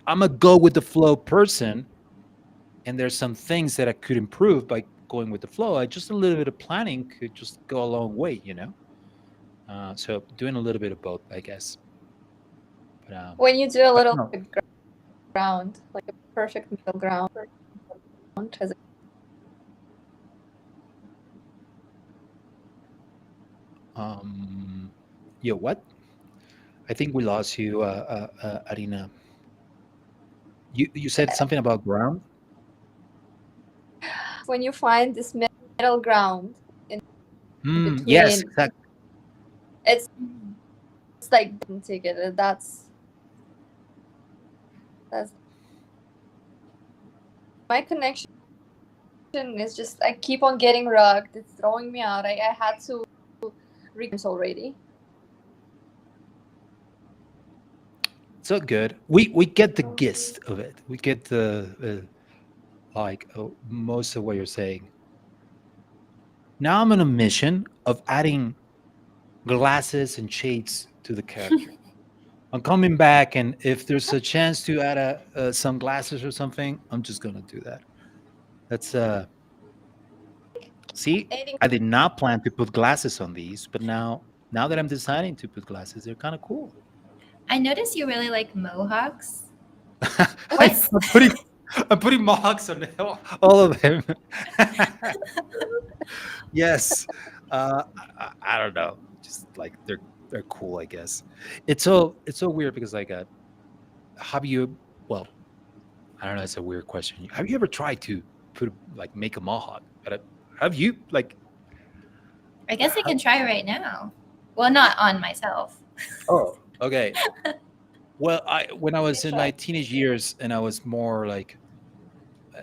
I'm a go with the flow person, and there's some things that I could improve by going with the flow. Just a little bit of planning could just go a long way. So doing a little bit of both, I guess. But When you do a but little no. ground, like a perfect middle ground, as Yeah, what? I think we lost you, Arina. You said something about ground. when you find this middle ground in Yes, between, exactly. it's like ticket. That's my connection is just I keep on getting rugged. It's throwing me out. I had to already. So good. We get the gist of it. We get the like most of what you're saying. Now I'm on a mission of adding glasses and shades to the character. I'm coming back, and if there's a chance to add some glasses or something, I'm just gonna do that. That's see, Anything. I did not plan to put glasses on these, but now that I'm deciding to put glasses, they're kind of cool. I notice you really like mohawks. I'm What's putting I'm putting mohawks on all of them. Yes. I don't know. Just like they're cool, I guess. It's so weird because like have you well, I don't know, it's a weird question. Have you ever tried to like make a mohawk? Have you like I guess I can try right now. Well, not on myself. oh, okay. Well, when I was in Try. my teenage years and I was more like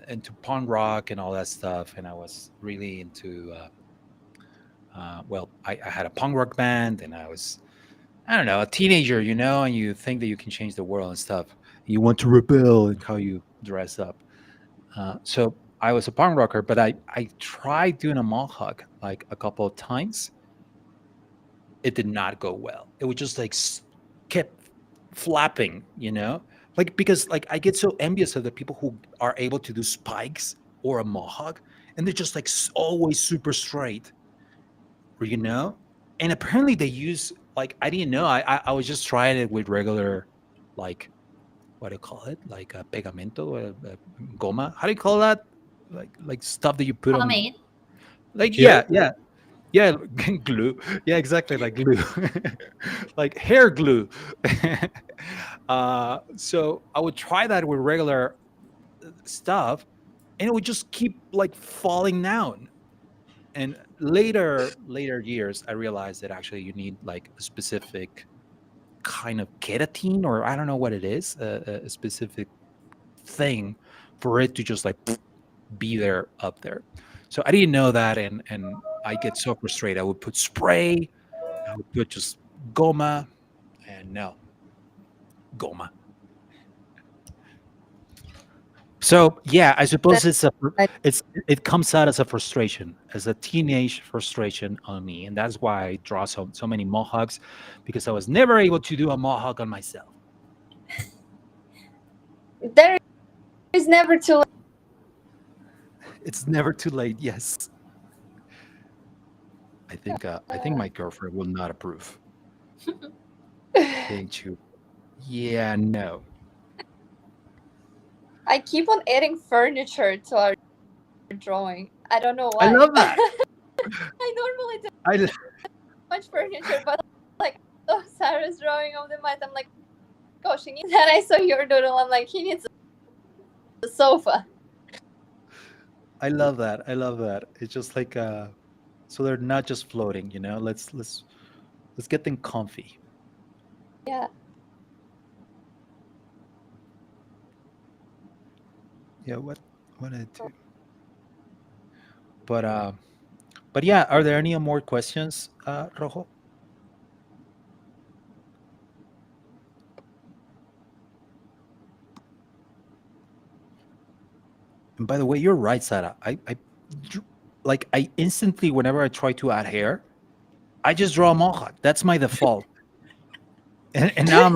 into punk rock and all that stuff, and I was really into well, I had a punk rock band, and I was I don't know, a teenager, and you think that you can change the world and stuff. You want to rebel in how you dress up. So I was a punk rocker, but I tried doing a mohawk like a couple of times. It did not go well. It would just like kept flapping, like because like I get so envious of the people who are able to do spikes or a mohawk, and they're just like always super straight, you know. And apparently they use like I didn't know. I was just trying it with regular, like what do you call it? Like a pegamento, goma. How do you call that? Like stuff that you put on. Pomade. Like Gel? yeah, glue. Yeah, exactly, like glue, like hair glue. So I would try that with regular stuff, and it would just keep like falling down. And later years, I realized that actually you need like a specific kind of keratin, or I don't know what it is, a specific thing for it to just like be there up there. So I didn't know that, and I get so frustrated. I would put spray, I would put just goma, and no goma. So yeah, I suppose it comes out as a frustration, as a teenage frustration on me, and that's why I draw so many mohawks, because I was never able to do a mohawk on myself. There is never too It's never too late. Yes, I think my girlfriend will not approve. late. Think you? Yeah, no. I keep on adding furniture to our drawing. I don't know I why. love that. I normally don't I have much furniture, but like, oh, Sarah's drawing of the mat. I'm like, oh, she needs that. I saw your doodle. I'm like, he needs a sofa. I love that. I love that. It's just like so they're not just floating, let's get them comfy. Yeah. Yeah, what I do. But yeah, are there any more questions, Rojo? And by the way, you're right, Sarah. Like I instantly, whenever I try to add hair, I just draw a mohawk. That's my default. And now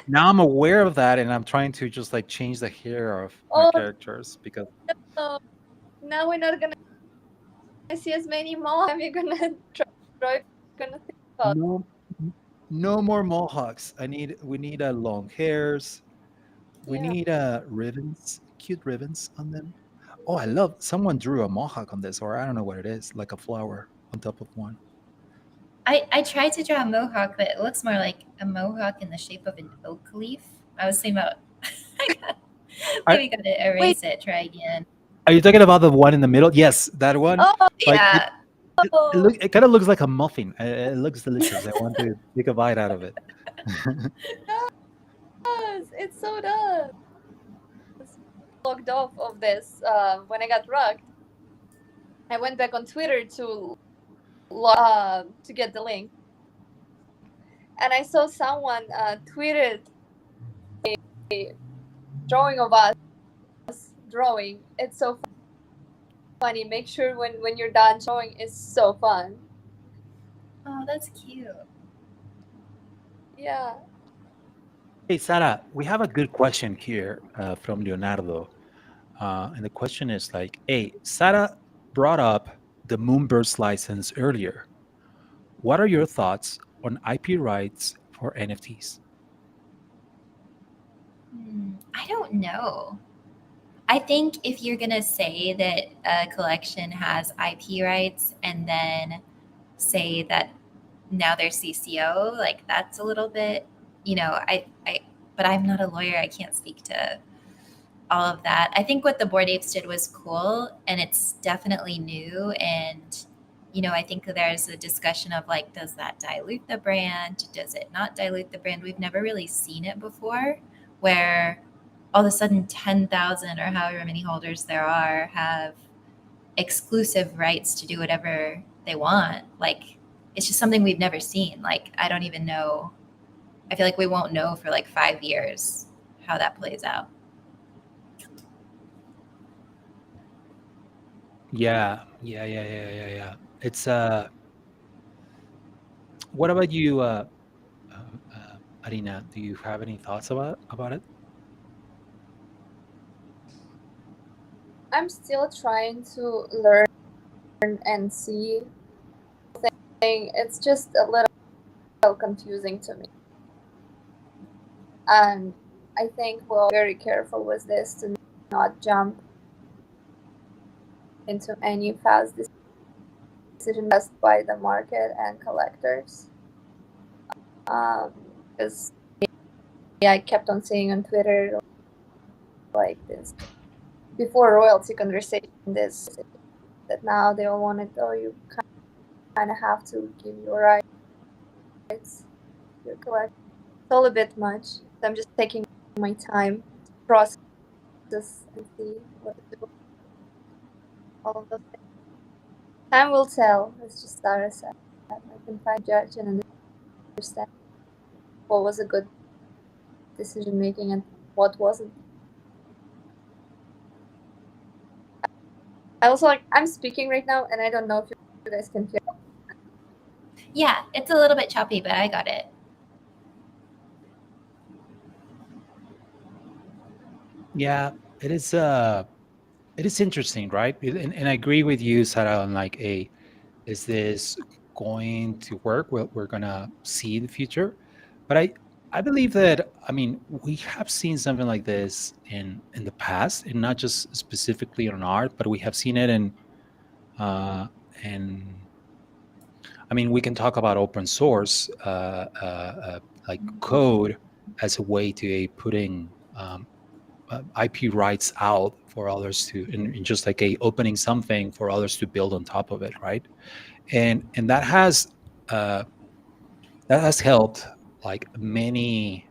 now I'm aware of that, and I'm trying to just like change the hair of my Oh characters because no! Now we're not gonna see as many more. I'm gonna try. Gonna think about. no no more mohawks. We need long hairs. We Yeah. need ribbons, cute ribbons on them. Oh, I love someone drew a mohawk on this, or I don't know what it is, like a flower on top of one. I tried to draw a mohawk, but it looks more like a mohawk in the shape of an oak leaf. I was thinking about Are, maybe gotta erase it, try again. are you talking about the one in the middle? Yes, that one. Oh. Like Yeah. Oh. it kind of looks like a muffin. It looks delicious. I want to take a bite out of it. Does. It so does. Logged off of this when I got rugged. I went back on Twitter to get the link, and I saw someone tweeted a drawing of us drawing. It's so funny. Make sure when you're done drawing, it's so fun. Oh, that's cute. Yeah. Hey, Sarah, we have a good question here from Leonardo. And the question is like, hey, Sarah brought up the Moonbirds license earlier. What are your thoughts on IP rights for NFTs? I don't know. I think if you're going to say that a collection has IP rights and then say that now they're CCO, like that's a little bit, but I'm not a lawyer. I can't speak to all of that. I think what the Bored Apes did was cool, and it's definitely new. And, I think there's a discussion of like, does that dilute the brand? Does it not dilute the brand? We've never really seen it before where all of a sudden 10,000 or however many holders there are have exclusive rights to do whatever they want. Like, it's just something we've never seen. Like, I don't even know I feel like we won't know for like 5 years how that plays out. Yeah. It's what about you, Arina? Do you have any thoughts about it? I'm still trying to learn and see thing. It's just a little confusing to me. And I think we'll be very careful with this to not jump into any fast decision just by the market and collectors. Because I kept on seeing on Twitter like this before royalty conversation, this that now they all want it. Oh, you kind of have to give your rights, your collection. It's all a bit much. So I'm just taking my time to process and see what to do. All of those things. Time will tell. Let's just start as that. I can find judge and understand what was a good decision making and what wasn't. I also I'm speaking right now and I don't know if you guys can hear. Yeah, it's a little bit choppy, but I got it. Yeah, it is. It is interesting, right? And I agree with you, Sarah. On like, is this going to work? Well, we're gonna see the future, but I believe that. I mean, we have seen something like this in the past, and not just specifically on art, but we have seen it uh, in I mean, we can talk about open source, like code, as a way to putting IP rights out for others to, and just like opening something for others to build on top of it, right? And uh, that has helped like many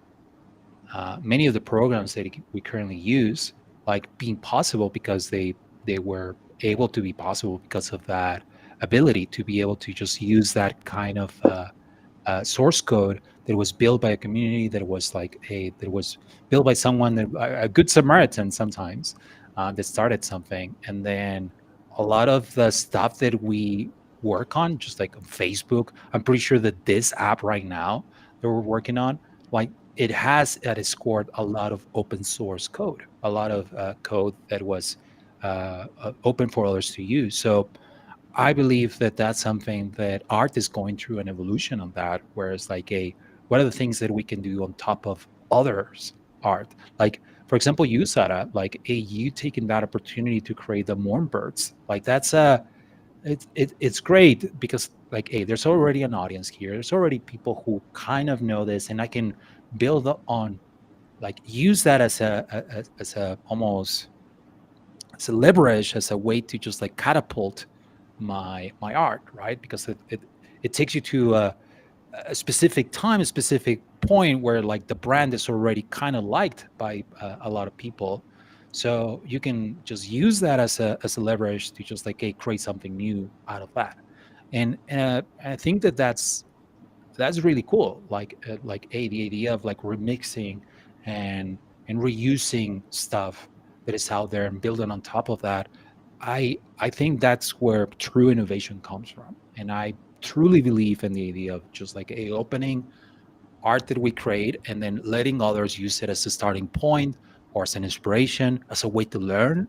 of the programs that we currently use, like being possible because they were able to be possible because of that ability to be able to just use that kind of source code that was built by a community, that was built by someone, that a good Samaritan sometimes, that started something. And then a lot of the stuff that we work on, just like on Facebook, I'm pretty sure that this app right now that we're working on, like it has at its core a lot of open source code, a lot of code that was open for others to use. So I believe that that's something that art is going through an evolution on that, whereas like what are the things that we can do on top of others' art? Like, for example, you, Sarah, like you taking that opportunity to create the Morn Birds. Like that's it's great because like there's already an audience here. There's already people who kind of know this, and I can build on, like, use that as a almost as a leverage, as a way to just like catapult my art, right? Because it takes you to a specific time, a specific point where like the brand is already kind of liked by a lot of people. So you can just use that as a leverage to just like create something new out of that. And I think that that's really cool. Like the idea of like remixing and reusing stuff that is out there and building on top of that. I think that's where true innovation comes from, and I truly believe in the idea of just like opening art that we create and then letting others use it as a starting point or as an inspiration, as a way to learn.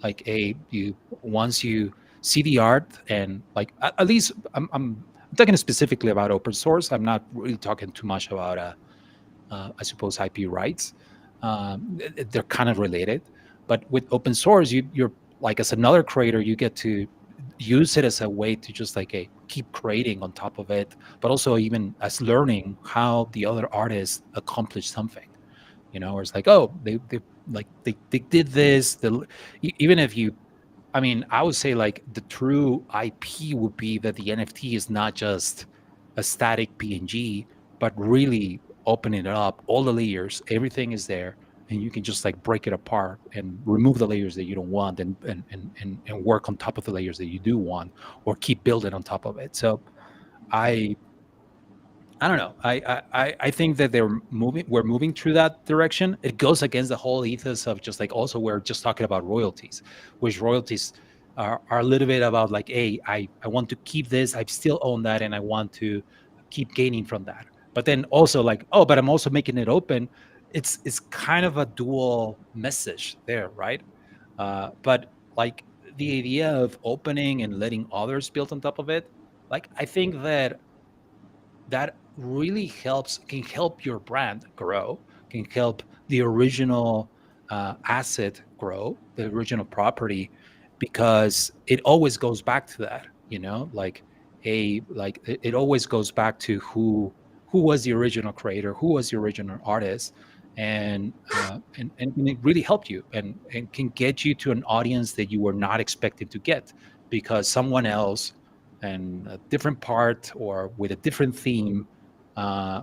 Like you once you see the art, and like at least I'm talking specifically about open source. I'm not really talking too much about I suppose IP rights. They're kind of related, but with open source, you're like, as another creator, you get to use it as a way to just like keep creating on top of it, but also even as learning how the other artists accomplished something. Or it's like, oh, they did this. Even if you, I mean, I would say like the true IP would be that the NFT is not just a static PNG, but really opening it up, all the layers, everything is there, and you can just like break it apart and remove the layers that you don't want, and work on top of the layers that you do want, or keep building on top of it. So I I don't know. I think that we're moving through that direction. It goes against the whole ethos of just like, also we're just talking about royalties, which royalties are a little bit about like, hey, I want to keep this, I still own that, and I want to keep gaining from that. But then also like, oh, but I'm also making it open. It's kind of a dual message there, right? But like the idea of opening and letting others build on top of it, like I think that really helps, can help your brand grow, can help the original asset grow, the original property, because it always goes back to that, like it always goes back to who was the original creator, who was the original artist. And can it really help you, and can get you to an audience that you were not expecting to get, because someone else and a different part or with a different theme,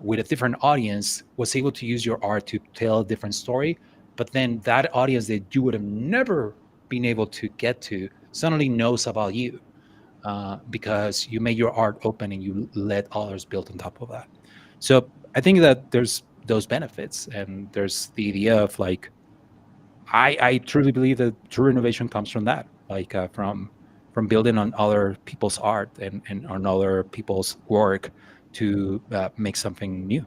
with a different audience, was able to use your art to tell a different story. But then that audience that you would have never been able to get to suddenly knows about you, because you made your art open and you let others build on top of that. So I think that there's those benefits, and there's the idea of like, I truly believe that true innovation comes from that, like from building on other people's art, and on other people's work to make something new.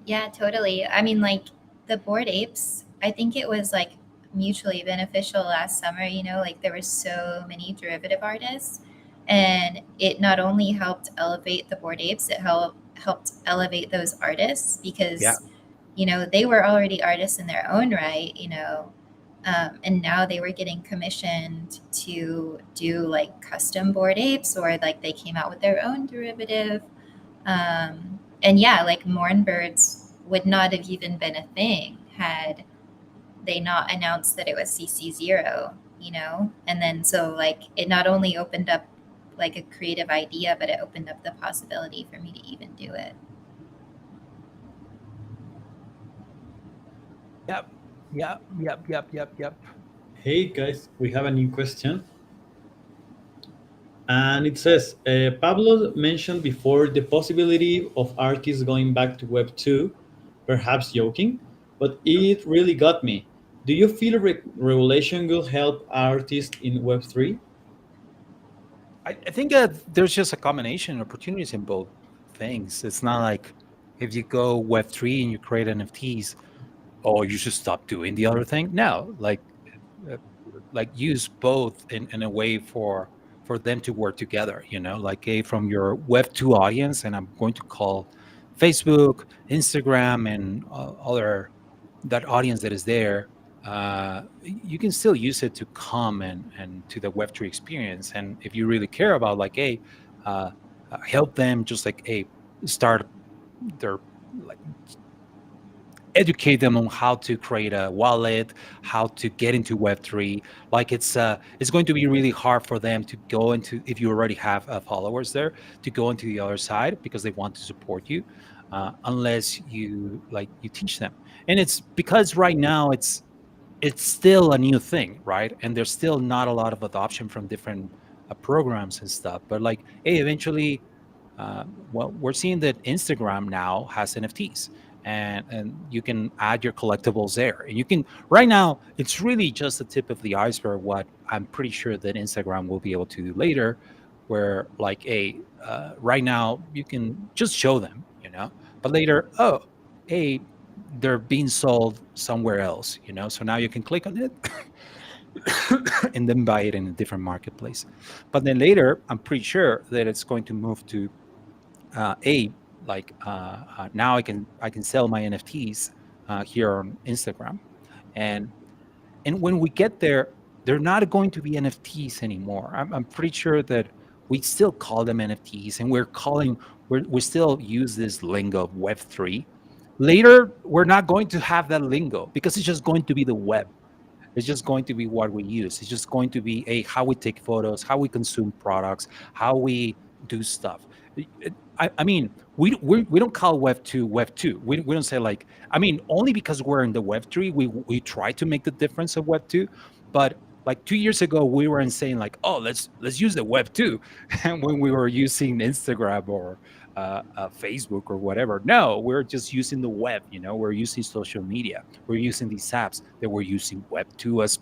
Yeah, totally. I mean, like the Bored Apes, I think it was like mutually beneficial last summer, like there were so many derivative artists, and it not only helped elevate the Bored Apes, it helped elevate those artists Yeah, because they were already artists in their own right, and now they were getting commissioned to do like custom Bored Apes, or like they came out with their own derivative. And yeah, like Morn Birds would not have even been a thing had they not announced that it was CC0. And then so like it not only opened up like a creative idea, but it opened up the possibility for me to even do it. yep, yep, yep, yep, yep, yep. Hey guys, we have a new question. And it says, Pablo mentioned before the possibility of artists going back to Web 2, perhaps joking, but it really got me. Do you feel regulation will help artists in Web 3? I think that there's just a combination of opportunities in both things. It's not like if you go Web3 and you create NFTs, oh, you should stop doing the other thing. No, uh, like use both in a way for them to work together, like from your Web2 audience, and I'm going to call Facebook, Instagram, and other, that audience that is there. You can still use it to come and to the Web3 experience. And if you really care about like, hey, uh, help them, just like, hey, start their, like, educate them on how to create a wallet, how to get into Web3. Like it's going to be really hard for them to go into, if you already have followers there, to go into the other side, because they want to support you, unless you teach them. And it's because right now it's still a new thing, right? And there's still not a lot of adoption from different programs and stuff. But like, hey, eventually, well, we're seeing that Instagram now has NFTs, and you can add your collectibles there. And you can, right now, it's really just the tip of the iceberg. What I'm pretty sure that Instagram will be able to do later, where like, right now you can just show them, but later, oh, hey, they're being sold somewhere else, so now you can click on it and then buy it in a different marketplace. But then later, I'm pretty sure that it's going to move to a like now I can sell my NFTs here on Instagram. And and when we get there, they're not going to be NFTs anymore. I'm pretty sure that we still call them NFTs, and we still use this lingo of Web3. Later, we're not going to have that lingo, because it's just going to be the web. It's just going to be what we use. It's just going to be how we take photos, how we consume products, how we do stuff. I mean, we don't call Web 2. We don't say like, I mean, only because we're in the Web 3, we try to make the difference of Web 2. But like 2 years ago, we weren't saying like, oh, let's use the Web 2, and when we were using Instagram or Facebook or whatever. No, we're just using the web. We're using social media. We're using these apps that we're using Web 2 as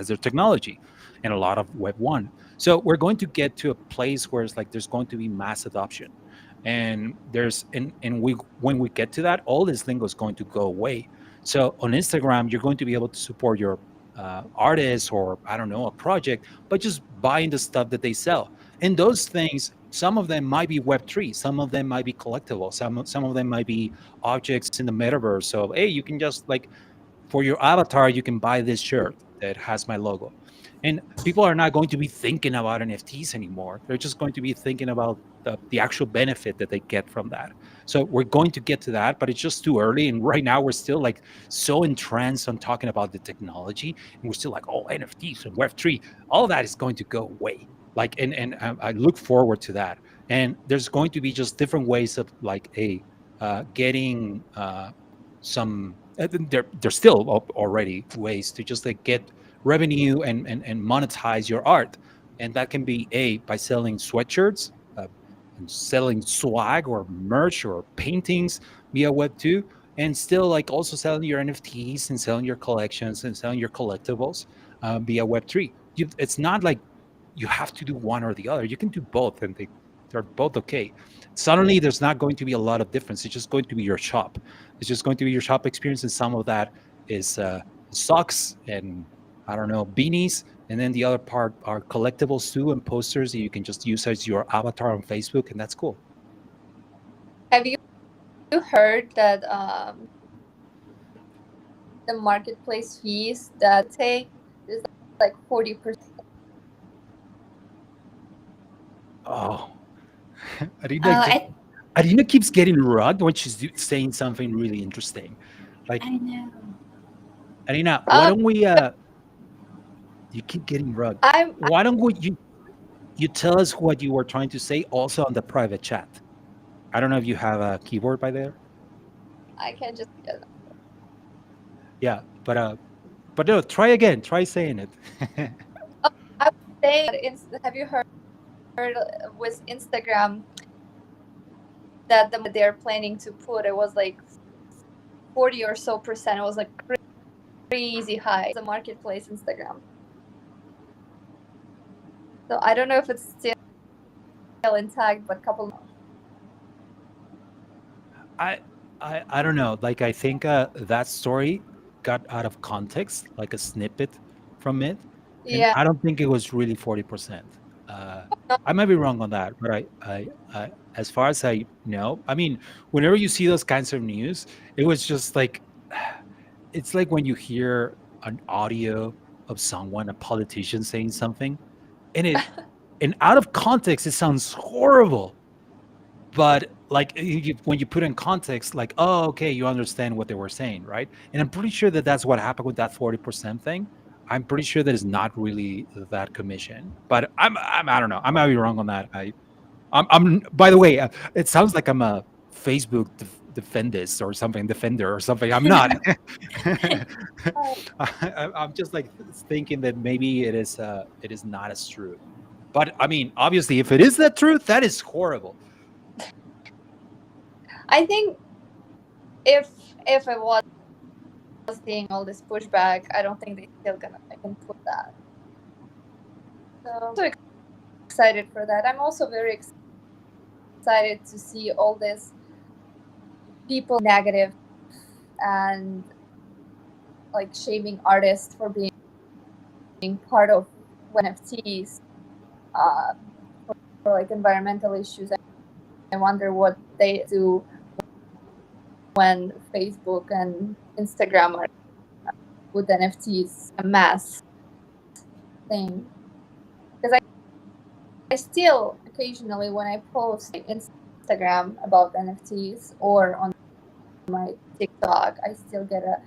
their technology, and a lot of Web 1. So we're going to get to a place where it's like there's going to be mass adoption, and we when we get to that, all this lingo is going to go away. So on Instagram, you're going to be able to support your artist, or I don't know, a project, but just buying the stuff that they sell. And those things, some of them might be Web3, some of them might be collectible, some of them might be objects in the metaverse. So hey, you can just like, for your avatar, you can buy this shirt that has my logo. And people are not going to be thinking about NFTs anymore. They're just going to be thinking about the actual benefit that they get from that. So we're going to get to that, but it's just too early. And right now we're still like so entranced on talking about the technology, and we're still like, oh, NFTs and Web3, all that is going to go away. Like, I look forward to that. And there's going to be just different ways of like getting some there's still already ways to just like get revenue and monetize your art. And that can be by selling sweatshirts, and selling swag or merch or paintings via Web 2, and still like also selling your NFTs and selling your collections and selling your collectibles via Web 3. It's not like you have to do one or the other. You can do both, and they're both okay. Suddenly there's not going to be a lot of difference. It's just going to be your shop. It's just going to be your shop experience, and some of that is socks and, I don't know, beanies, and then the other part are collectibles too, and posters that you can just use as your avatar on Facebook, and that's cool. Have you heard that the marketplace fees that take is like 40%? Oh, Oh, Arina keeps getting rugged when she's saying something really interesting. Like, I know. Arina, why don't we? You keep getting rugged. Why don't you tell us what you were trying to say also on the private chat? I don't know if you have a keyboard by there. I can just Yeah, but no, try again. Try saying it. I would say, have you heard with Instagram that they're planning to put, it was like 40 or so percent. It was like crazy high, the marketplace Instagram. So I don't know if it's still intact, but I don't know. Like, I think that story got out of context, like a snippet from it. And yeah. I don't think it was really 40%. I might be wrong on that, but I as far as I know, I mean, whenever you see those kinds of news, it was just like, it's like when you hear an audio of someone, a politician saying something, and out of context, it sounds horrible. But like, when you put in context, like, oh, okay, you understand what they were saying, right? And I'm pretty sure that that's what happened with that 40% thing. I'm pretty sure that is not really that commission, but I don't know. I might be wrong on that. I'm by the way, it sounds like I'm a Facebook defendist or something, defender or something. I'm not. I'm just like thinking that maybe it is not as true. But I mean, obviously, if it is that truth, that is horrible. I think if it was seeing all this pushback, I don't think they still can put that. So I'm so excited for that. I'm also very excited to see all this people negative and like shaming artists for being part of NFTs for like environmental issues. I wonder what they do when Facebook and Instagram are with NFTs a mass thing. Because I still occasionally, when I post Instagram about NFTs or on my TikTok, I still get a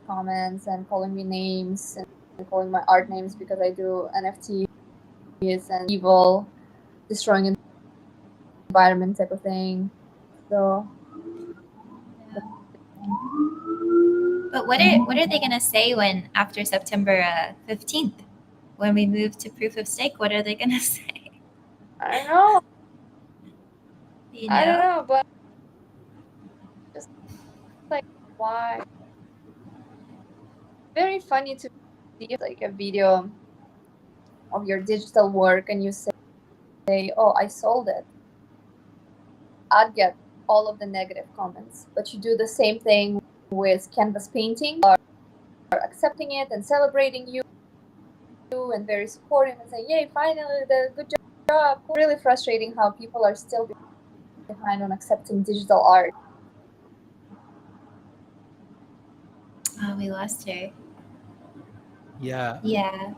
comments and calling me names and calling my art names because I do NFTs and evil, destroying the environment type of thing. So. But what are they gonna say when after September 15th, when we move to proof of stake? What are they gonna say? I don't know. You I don't know? know, but just like why? Very funny to see like a video of your digital work and you say, "Oh, I sold it." I'd get all of the negative comments, but you do the same thing with canvas painting, are accepting it and celebrating you and very supportive and saying, "Yay, finally, the good job." Really frustrating how people are still behind on accepting digital art. Oh, we lost her. Yeah, Yeah.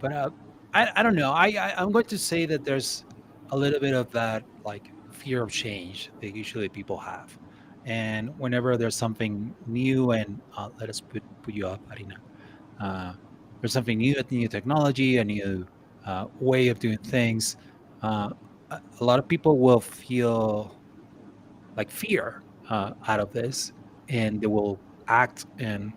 but I don't know. I'm going to say that there's a little bit of that like fear of change that usually people have, and whenever there's something new, and let us put you up, Arina. Uh, there's something new, a new technology, a new way of doing things. Uh, a lot of people will feel like fear out of this, and they will act and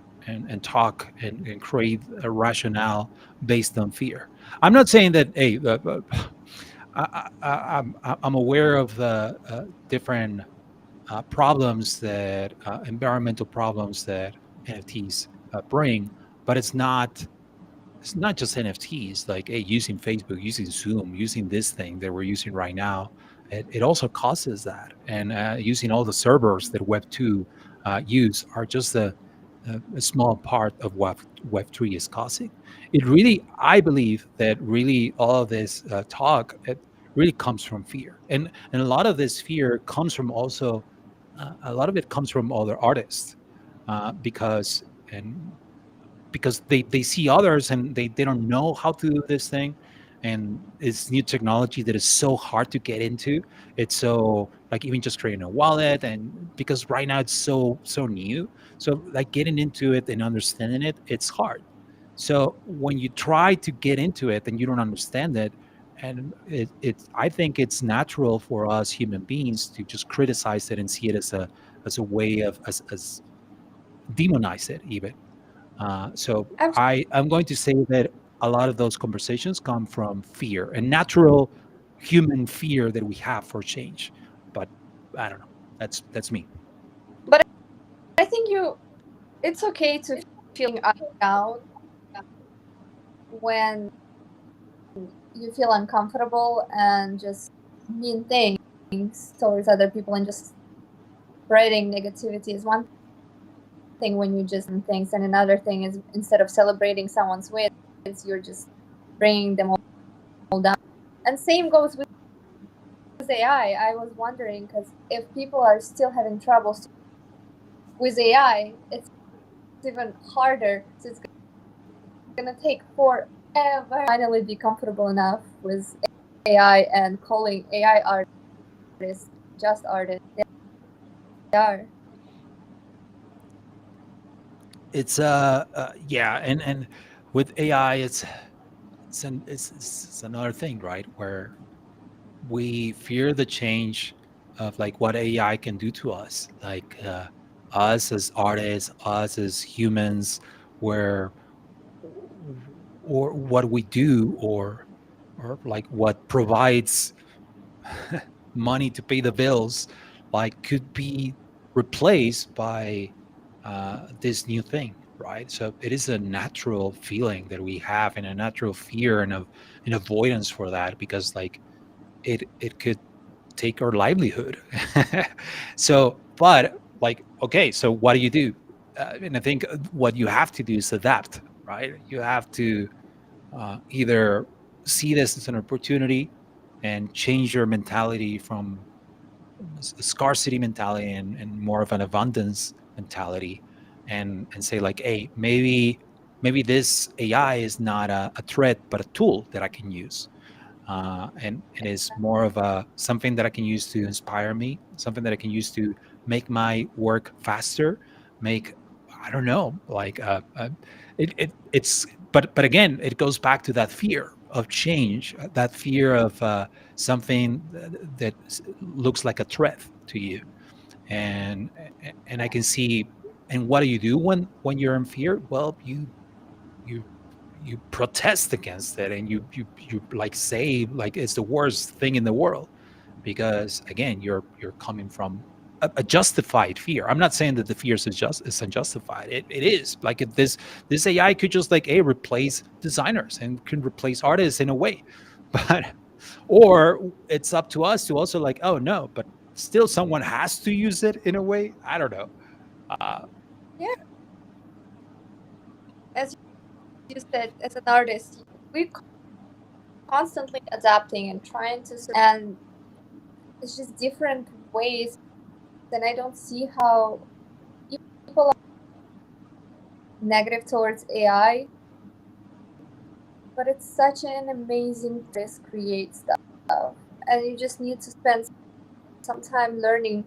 talk and create a rationale based on fear. I'm not saying that. Hey, I'm aware of the different problems that environmental problems that NFTs bring, but it's not just NFTs, like hey, using Facebook, using Zoom, using this thing that we're using right now. It also causes that, and using all the servers that Web 2 use are just a small part of what Web 3 is causing. It really, I believe that really all of this talk it really comes from fear, and a lot of this fear comes from also a lot of it comes from other artists because and because they see others and they don't know how to do this thing, and it's new technology that is so hard to get into. It's so like even just creating a wallet, and because right now it's so new, so like getting into it and understanding it, it's hard. So when you try to get into it and you don't understand it, and it's I think it's natural for us human beings to just criticize it and see it as a way of as demonize it even. So I'm going to say that a lot of those conversations come from fear and natural human fear that we have for change. But I don't know. That's me. But I think it's okay to feeling down when you feel uncomfortable and just mean things towards other people and just spreading negativity is one thing when you just things, and another thing is instead of celebrating someone's wins, you're just bringing them all down. And same goes with AI. I was wondering because if people are still having troubles with AI, it's even harder. So it's gonna take forever finally be comfortable enough with AI and calling AI artists just artists. They are. It's yeah, and with AI, it's another thing, right? Where we fear the change of like what AI can do to us, like us as artists, us as humans, where or what we do or like what provides money to pay the bills like could be replaced by this new thing, right? So it is a natural feeling that we have and a natural fear and of an avoidance for that because like it could take our livelihood. So but like okay, so what do? And I think what you have to do is adapt, right? You have to either see this as an opportunity and change your mentality from a scarcity mentality and more of an abundance mentality, and say like hey, maybe this AI is not a threat but a tool that I can use, and is more of a something that I can use to inspire me, something that I can use to make my work faster, make I don't know, like it's but again, it goes back to that fear of change, that fear of something that looks like a threat to you, and and I can see. And what do you do when you're in fear? Well, you you protest against it and you like say like it's the worst thing in the world, because again, you're coming from a justified fear. I'm not saying that the fear is unjustified. It is like if this AI could just like replace designers and can replace artists in a way, but or it's up to us to also like, oh no, but still someone has to use it in a way. I don't know. Uh, Yeah, as you said, as an artist, we're constantly adapting and trying to, and it's just different ways. And I don't see how people are negative towards AI, but it's such an amazing place to create stuff. And you just need to spend some time learning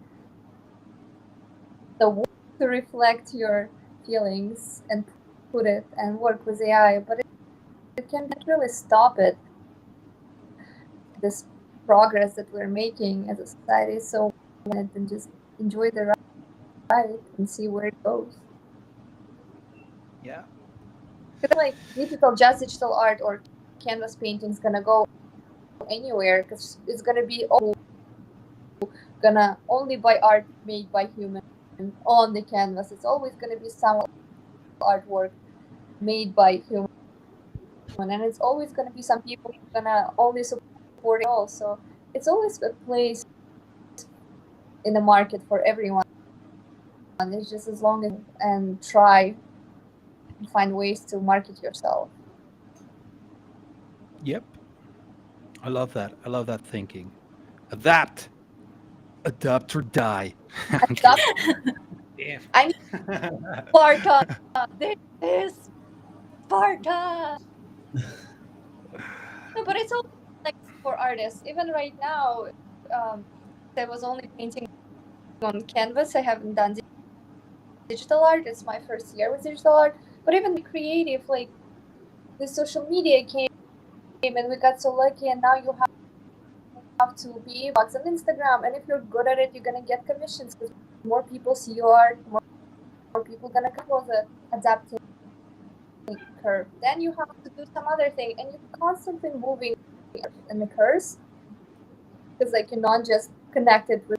the way to reflect your feelings and put it and work with AI. But it can't really stop it. This progress that we're making as a society. So and just enjoy the ride and see where it goes. yeah. Because like digital art or canvas painting is gonna go anywhere because it's gonna be gonna only buy art made by humans on the canvas. It's always gonna be some artwork made by human, and it's always gonna be some people gonna only support it all. So it's always a place in the market for everyone. It's just as long as and try and find ways to market yourself. Yep. I love that. I love that thinking. Adapt, adapt or die. I'm kidding. That's Damn. I need Sparta. This is Sparta. No, but it's all like for artists. Even right now, I was only painting on canvas. I haven't done digital art. It's my first year with digital art. But even the creative, like the social media came and we got so lucky. And now you have to be box on Instagram. And if you're good at it, you're gonna get commissions because more people see your art, more people gonna come with the adapting curve. Then you have to do some other thing, and you're constantly moving in the curves because like you're not just connected with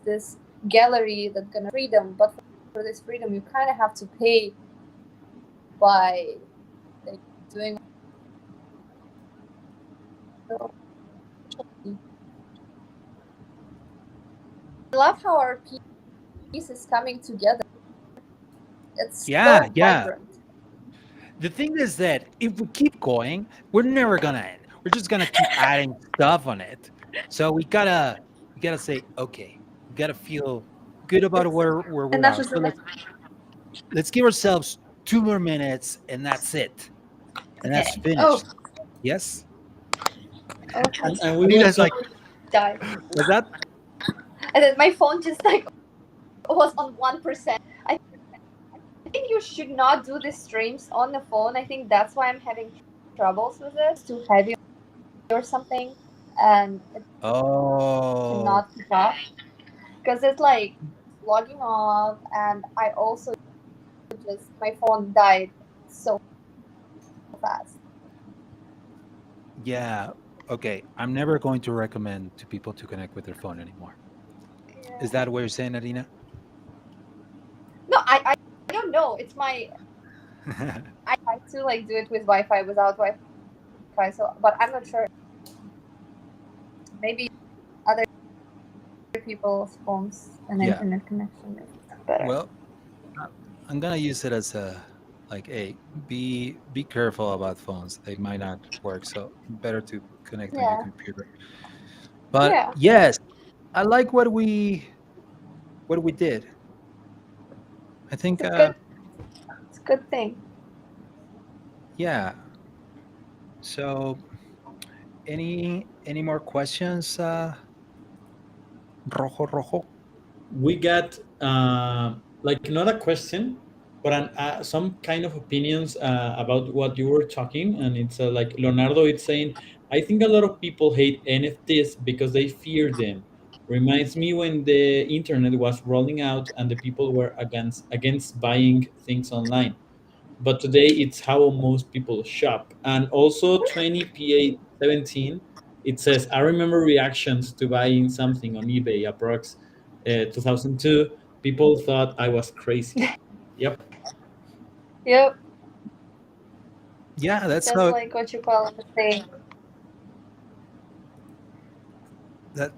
this gallery that's gonna freedom, but for this freedom you kind of have to pay by like doing. I love how our piece is coming together. It's Yeah, so yeah. vibrant. The thing is that if we keep going, we're never gonna end. We're just gonna keep adding stuff on it. So we gotta say, okay, we gotta feel good about It's where we enough are. is So enough. let's give ourselves 2 more minutes and that's it. And that's Okay. Oh, finished. Yes? okay. And we will Anita's talk. like, Die. was that? And then my phone just like was on 1%. I think you should not do the streams on the phone. I think that's why I'm having troubles with it. It's too heavy or something, and it Oh, cannot keep up because it's like logging off, and I also just my phone died so fast. yeah. Okay. I'm never going to recommend to people to connect with their phone anymore. Yeah. Is that what you're saying, Arina? No, I don't know. It's my I try to like do it with Wi-Fi without Wi-Fi. So, but I'm not sure. Maybe other people's phones and Yeah. internet connection is better. Well, I- I'm gonna use it as a like, hey, be careful about phones. They might not work, so better to connect on your Yeah, computer. But yeah. yes, I like what we did. I think, It's a good, it's a good thing. yeah. So, any more questions, Rojo Rojo? We got like not a question, but some kind of opinions about what you were talking. And it's like Leonardo, it's saying, I think a lot of people hate NFTs because they fear them. Reminds me when the internet was rolling out and the people were against buying things online. But today it's how most people shop. And also 20 pa 17 It says, I remember reactions to buying something on eBay approx 2002. People thought I was crazy. Yep. Yep, Yeah, that's just how like what you call it saying.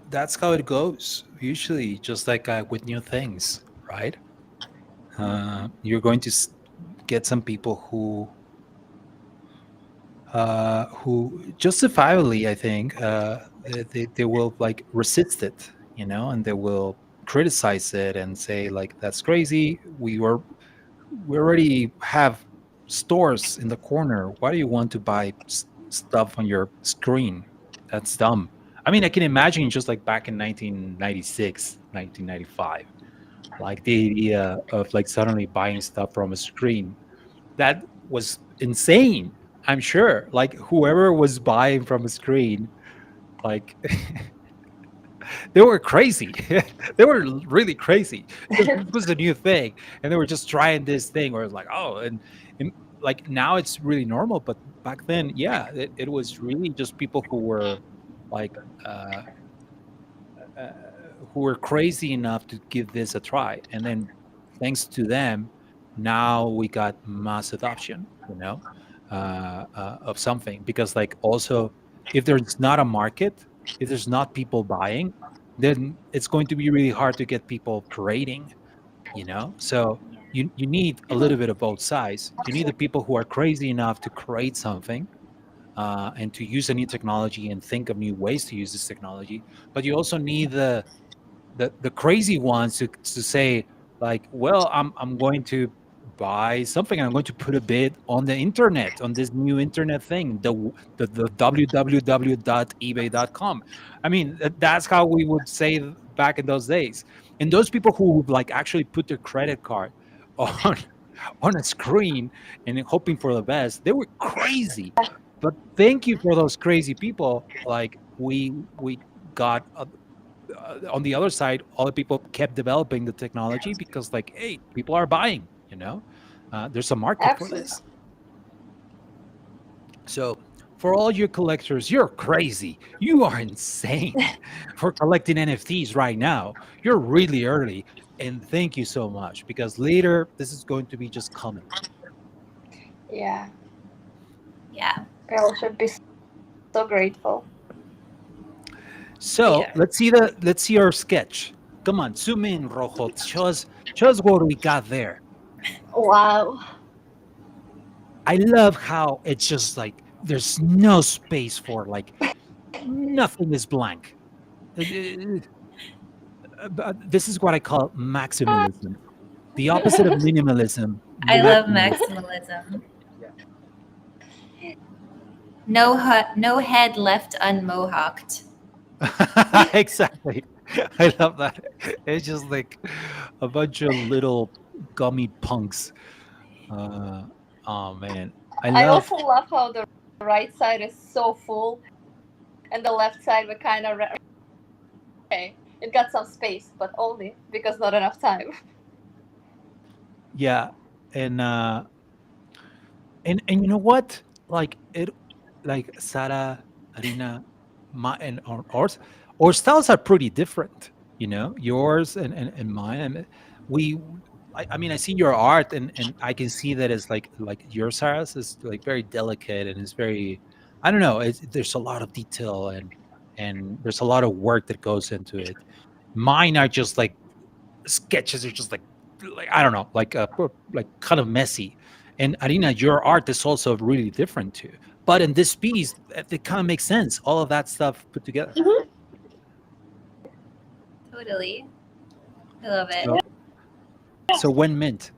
that's how it goes. Usually, just like with new things, right? You're going to get some people who justifiably, I think, they will like resist it, and they will criticize it and say like that's crazy. We already have stores in the corner. Why do you want to buy stuff on your screen? That's dumb. I mean, I can imagine just like back in 1996, 1995, like the idea of like suddenly buying stuff from a screen, that was insane. I'm sure like whoever was buying from a screen, like they were crazy. They were really crazy because this was a new thing, and they were just trying this thing where it's like, oh, and like now it's really normal, but back then, yeah, it was really just people who were like uh, uh, who were crazy enough to give this a try, and then thanks to them, now we got mass adoption, of something. Because like also, if there's not a market, if there's not people buying, then it's going to be really hard to get people creating. So you need a little bit of both sides. You need the people who are crazy enough to create something, and to use a new technology and think of new ways to use this technology. But you also need the crazy ones to say like, well, I'm going to buy something, and I'm going to put a bid on the internet, on this new internet thing, the www.ebay.com. I mean, that's how we would say back in those days. And those people who would like actually put their credit card on on a screen and hoping for the best, they were crazy. But thank you for those crazy people. Like we got on the other side, all the people kept developing the technology because, like, hey, people are buying. There's a market for Absolutely. this. So, for all you collectors, you're crazy. You are insane for collecting NFTs right now. You're really early, and thank you so much because later this is going to be just common. Yeah, Yeah. girls should be so grateful. So Yeah. let's see our sketch. Come on, zoom in, Rojo. Show us what we got there. Wow. I love how it's just like there's no space for like nothing is blank. But this is what I call maximalism. The opposite of minimalism, I love maximalism. maximalism. No head left unmohawked. Exactly. I love that. It's just like a bunch of little gummy punks. Uh, oh man, I I love. also love how the right side is so full and the left side we kind of okay. It got some space, but only because not enough time. Yeah, and and you know what? Like it, like Sarah, Arina, my and our styles are pretty different. Yours and mine. And we, I mean, I see your art, and I can see that it's like your Sarah's is like very delicate and it's very, I don't know. There's a lot of detail and there's a lot of work that goes into it. Mine are just like sketches are just like I don't know, like kind of messy. And Arina, your art is also really different too. But in this piece, it kind of makes sense. All of that stuff put together. Mhm. Totally. I love it. So, so when mint,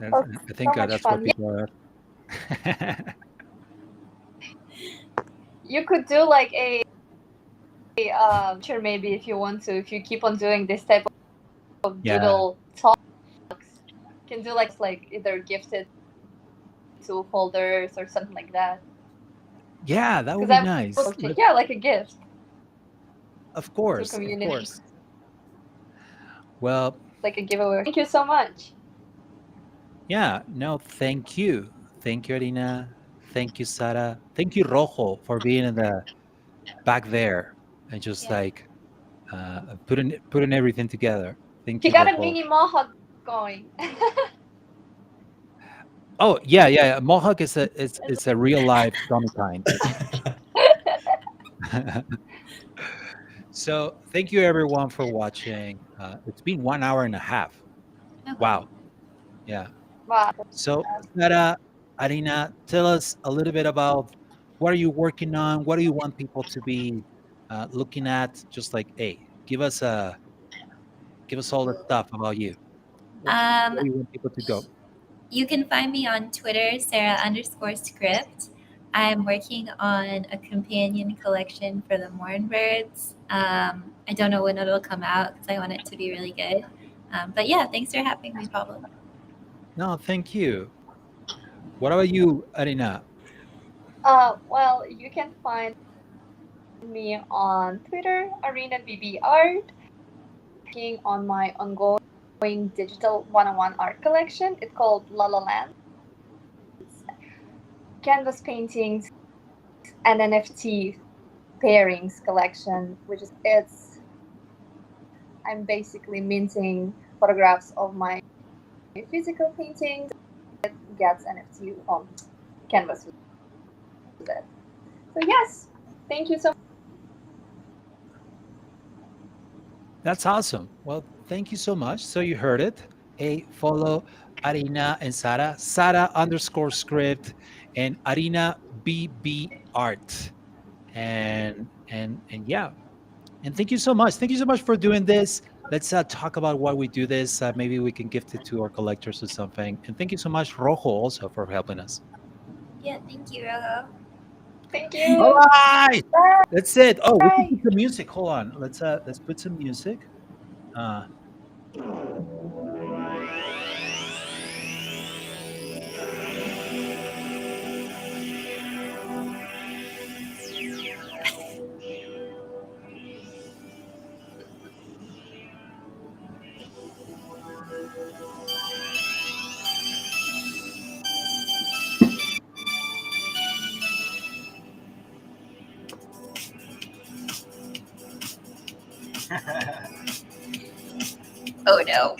Oh, I so think much that's what fun. people are. You could do like a sure, maybe if you want to, if you keep on doing this type of Yeah, doodle talks, you can do like either gifted to folders or something like that. yeah, that would Because be I'm nice. yeah, like a gift Of to course, of community, course. Well, like a giveaway. Thank you so much. yeah, no, thank you, Arina. Thank you, Sara. Thank you, Rojo, for being in the back there and just Yeah. like putting everything together. Thank He you, got a Rojo. mini mohawk going. Oh yeah, yeah, yeah. Mohawk is it's a real life dummy kind. So thank you everyone for watching. It's been 1 hour and a half. Okay. Wow. Yeah. Wow. So Sarah, Arina, tell us a little bit about what are you working on? What do you want people to be looking at? Just like, hey, give us all the stuff about you. Um, Where do you want people to go? you can find me on Twitter, Sarah_script. I'm working on a companion collection for the Morn Birds. I don't know when it'll come out because I want it to be really good. But yeah, thanks for having me, Pablo. No, thank you. What about you, Arina? Well, you can find me on Twitter, ArinaBBart, working on my ongoing digital one-on-one art collection. It's called La La Land. Canvas paintings and NFT pairings collection, which is it's I'm basically minting photographs of my physical paintings. It gets NFT on canvas with it. So yes, thank you so That's awesome. Well, thank you so much. So you heard it. Hey, follow Arina and Sara, Sara_script and Arina BB Art. And yeah. And thank you so much. Thank you so much for doing this. Let's talk about why we do this. Maybe we can gift it to our collectors or something. And thank you so much, Rojo, also for helping us. Yeah, thank you, Rojo. thank All you. right, that's it. Oh, we can Bye. put the music. Hold on. Let's put some music. Uh, Oh no.